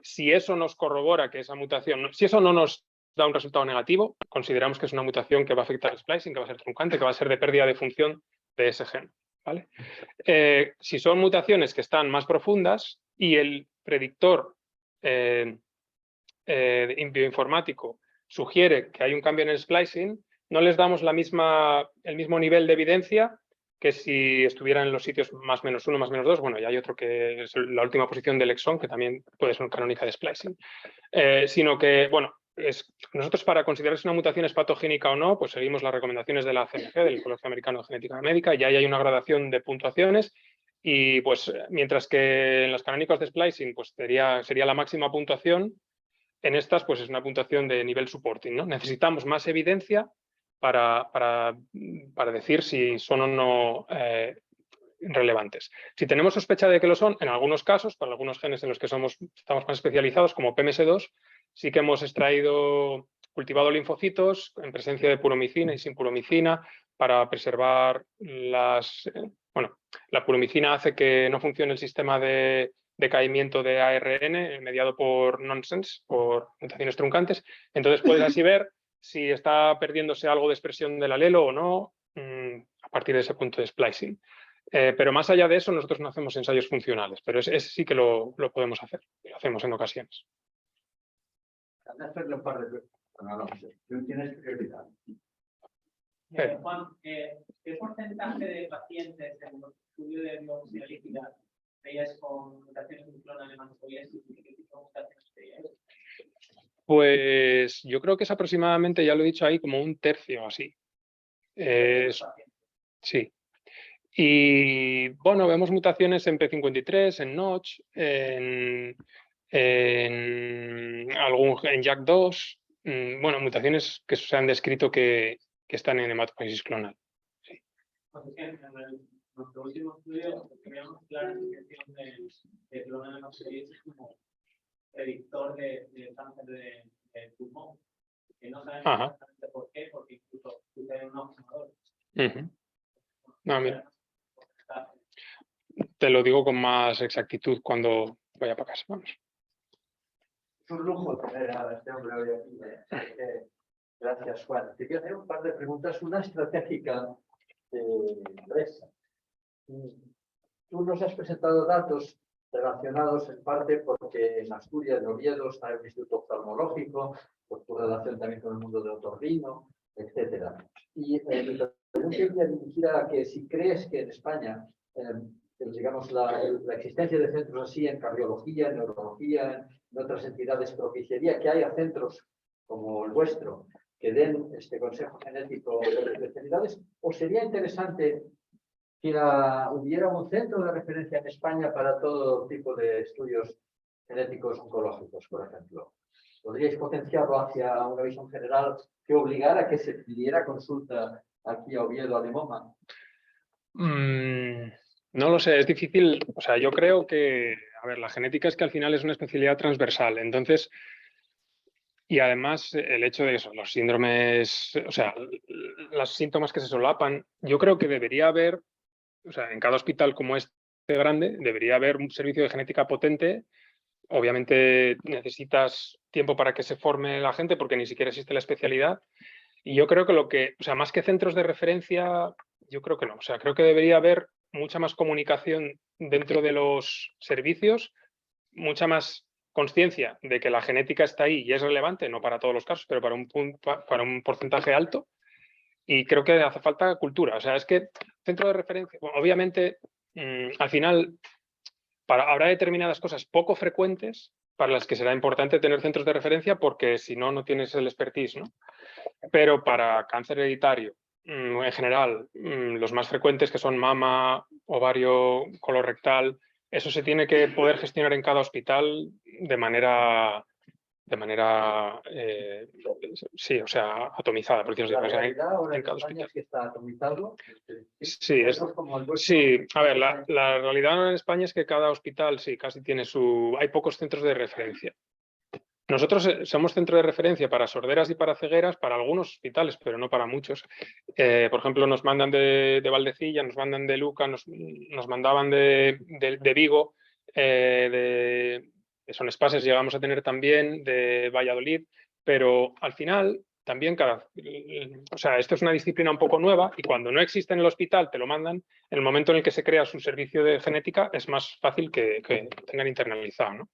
Si eso nos corrobora que esa mutación, si eso no nos da un resultado negativo, consideramos que es una mutación que va a afectar el splicing, que va a ser truncante, que va a ser de pérdida de función de ese gen, ¿vale? Si son mutaciones que están más profundas y el predictor bioinformático sugiere que hay un cambio en el splicing, no les damos el mismo nivel de evidencia que si estuvieran en los sitios +1, +2. Bueno, y hay otro que es la última posición del exón, que también puede ser canónica de splicing. Sino que, bueno, nosotros para considerar si una mutación es patogénica o no, pues seguimos las recomendaciones de la CMG, del Colegio Americano de Genética Médica, y ahí hay una gradación de puntuaciones. Y pues mientras que en los canónicos de splicing pues sería la máxima puntuación, en estas pues es una puntuación de nivel supporting, ¿no? Necesitamos más evidencia para decir si son o no relevantes. Si tenemos sospecha de que lo son, en algunos casos, para algunos genes en los que estamos más especializados, como PMS2, sí que hemos cultivado linfocitos en presencia de puromicina y sin puromicina para preservar la puromicina hace que no funcione el sistema de decaimiento de ARN mediado por nonsense, por mutaciones truncantes. Entonces puedes así ver si está perdiéndose algo de expresión del alelo o no a partir de ese punto de splicing. Pero más allá de eso, nosotros no hacemos ensayos funcionales, pero ese sí que lo podemos hacer, lo hacemos en ocasiones. Hacerle un par de preguntas. No sé. Tú tienes prioridad. Juan, ¿qué porcentaje de pacientes en el estudio de biopsia líquida veías con mutaciones de clon alemán y qué tipo de mutaciones veías? Pues yo creo que es aproximadamente, ya lo he dicho ahí, como un tercio así. Sí. Y bueno, vemos mutaciones en P53, en Notch, en JAK2, bueno, mutaciones que se han descrito que están en hematopoiesis clonal. Sí. En nuestro último estudio teníamos clara indicación de clonal hematopoiesis como predictor de cáncer de pulmón, que no sabemos exactamente por qué, porque incluso sucede en no fumadores. No, mira, te lo digo con más exactitud cuando vaya para casa. Vamos. Es un lujo tener a este hombre hoy aquí. Gracias, Juan. Te quiero hacer un par de preguntas. Una estratégica de empresa. Tú nos has presentado datos relacionados en parte porque en Asturias de Oviedo está el Instituto Oftalmológico, por tu relación también con el mundo de otorrino, etcétera. Y mi pregunta iría dirigida a que si crees que en España, digamos, la existencia de centros así en cardiología, en neurología, en otras entidades propiciaría que haya centros como el vuestro que den este consejo genético de especialidades, o sería interesante que hubiera un centro de referencia en España para todo tipo de estudios genéticos oncológicos, por ejemplo. ¿Podríais potenciarlo hacia una visión general que obligara a que se pidiera consulta aquí a Oviedo, a Limoma? No lo sé, es difícil. O sea, yo creo que, a ver, la genética es que al final es una especialidad transversal. Entonces, y además el hecho de eso, los síndromes, o sea, los síntomas que se solapan, yo creo que debería haber, o sea, en cada hospital como este grande, debería haber un servicio de genética potente. Obviamente necesitas tiempo para que se forme la gente porque ni siquiera existe la especialidad. Y yo creo que o sea, más que centros de referencia, yo creo que no. O sea, creo que debería haber mucha más comunicación dentro de los servicios, mucha más conciencia de que la genética está ahí y es relevante, no para todos los casos, pero para un porcentaje alto. Y creo que hace falta cultura. O sea, es que centro de referencia, bueno, obviamente, al final, habrá determinadas cosas poco frecuentes para las que será importante tener centros de referencia porque si no, no tienes el expertise, ¿no? Pero para cáncer hereditario, en general, los más frecuentes que son mama, ovario, colorectal, eso se tiene que poder gestionar en cada hospital de manera sí, o sea, atomizada, por decirlo La así. O sea, realidad ahora en en cada España hospital. es que está atomizado. Sí, Como el vuestro, sí, a ver, la realidad en España es que cada hospital sí, casi tiene hay pocos centros de referencia. Nosotros somos centro de referencia para sorderas y para cegueras, para algunos hospitales, pero no para muchos. Por ejemplo, nos mandan de Valdecilla, nos mandan de Luca, nos mandaban de Vigo, de Son Espases llegamos a tener también, de Valladolid, pero al final también o sea, esto es una disciplina un poco nueva y cuando no existe en el hospital te lo mandan. En el momento en el que se crea su servicio de genética es más fácil que tengan internalizado, ¿no?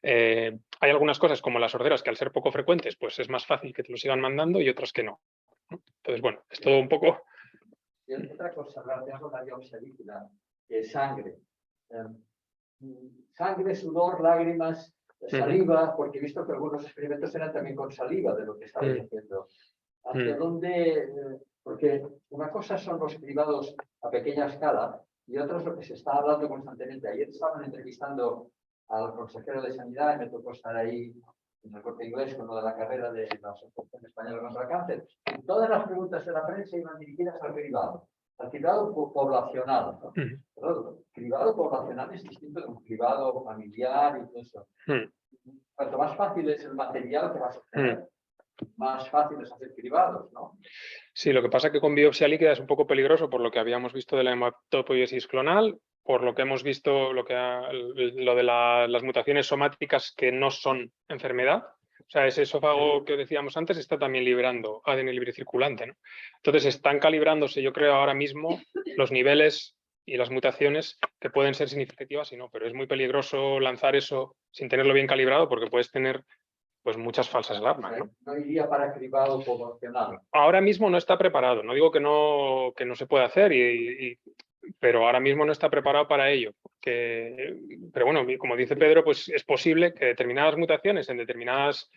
Hay algunas cosas como las sorderas que al ser poco frecuentes pues es más fácil que te lo sigan mandando y otras que no. Entonces, bueno, es todo un poco... Y otra cosa relacionada con la biopsia líquida, que es sangre. Sangre, sudor, lágrimas, saliva, porque he visto que algunos experimentos eran también con saliva de lo que estabais haciendo. ¿Hacia dónde? Porque una cosa son los cribados a pequeña escala y otra es lo que se está hablando constantemente. Ayer estaban entrevistando al consejero de Sanidad y me tocó estar ahí en el Corte Inglés con lo de la carrera de la Asociación Española contra el Cáncer. Y todas las preguntas de la prensa iban dirigidas al cribado poblacional, ¿no? Pero el cribado poblacional es distinto de un cribado familiar y todo eso. Cuanto más fácil es el material que vas a obtener, más fácil es hacer cribados, ¿no? Sí, lo que pasa es que con biopsia líquida es un poco peligroso por lo que habíamos visto de la hematopoiesis clonal, por lo que hemos visto lo de las mutaciones somáticas que no son enfermedad. O sea, ese esófago que decíamos antes está también liberando ADN libre circulante, ¿no? Entonces están calibrándose, yo creo, ahora mismo los niveles y las mutaciones que pueden ser significativas y no, pero es muy peligroso lanzar eso sin tenerlo bien calibrado porque puedes tener pues muchas falsas alarmas, ¿no? No iría para cribado poblacional. Ahora mismo no está preparado. No digo que no se pueda hacer, pero ahora mismo no está preparado para ello. Pero bueno, como dice Pedro, pues es posible que determinadas mutaciones en determinadas,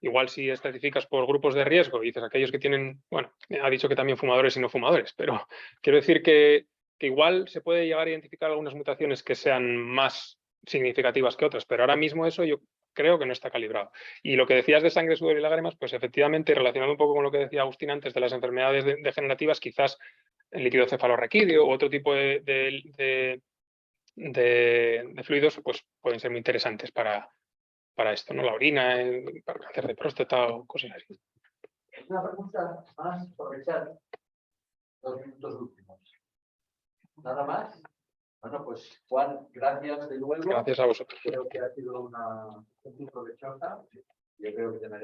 igual si estratificas por grupos de riesgo, dices aquellos que tienen, bueno, ha dicho que también fumadores y no fumadores, pero quiero decir que igual se puede llegar a identificar algunas mutaciones que sean más significativas que otras, pero ahora mismo eso yo creo que no está calibrado. Y lo que decías de sangre, sudor y lágrimas, pues efectivamente, relacionado un poco con lo que decía Agustín antes de las enfermedades degenerativas, quizás el líquido cefalorraquídeo u otro tipo de fluidos pues pueden ser muy interesantes para esto, ¿no? La orina, para el cáncer de próstata o cosas así. Una pregunta más, aprovechar. 2 minutos últimos. Nada más. Bueno, pues Juan, gracias de nuevo. Gracias a vosotros. Creo que ha sido una muy provechosa. Yo creo que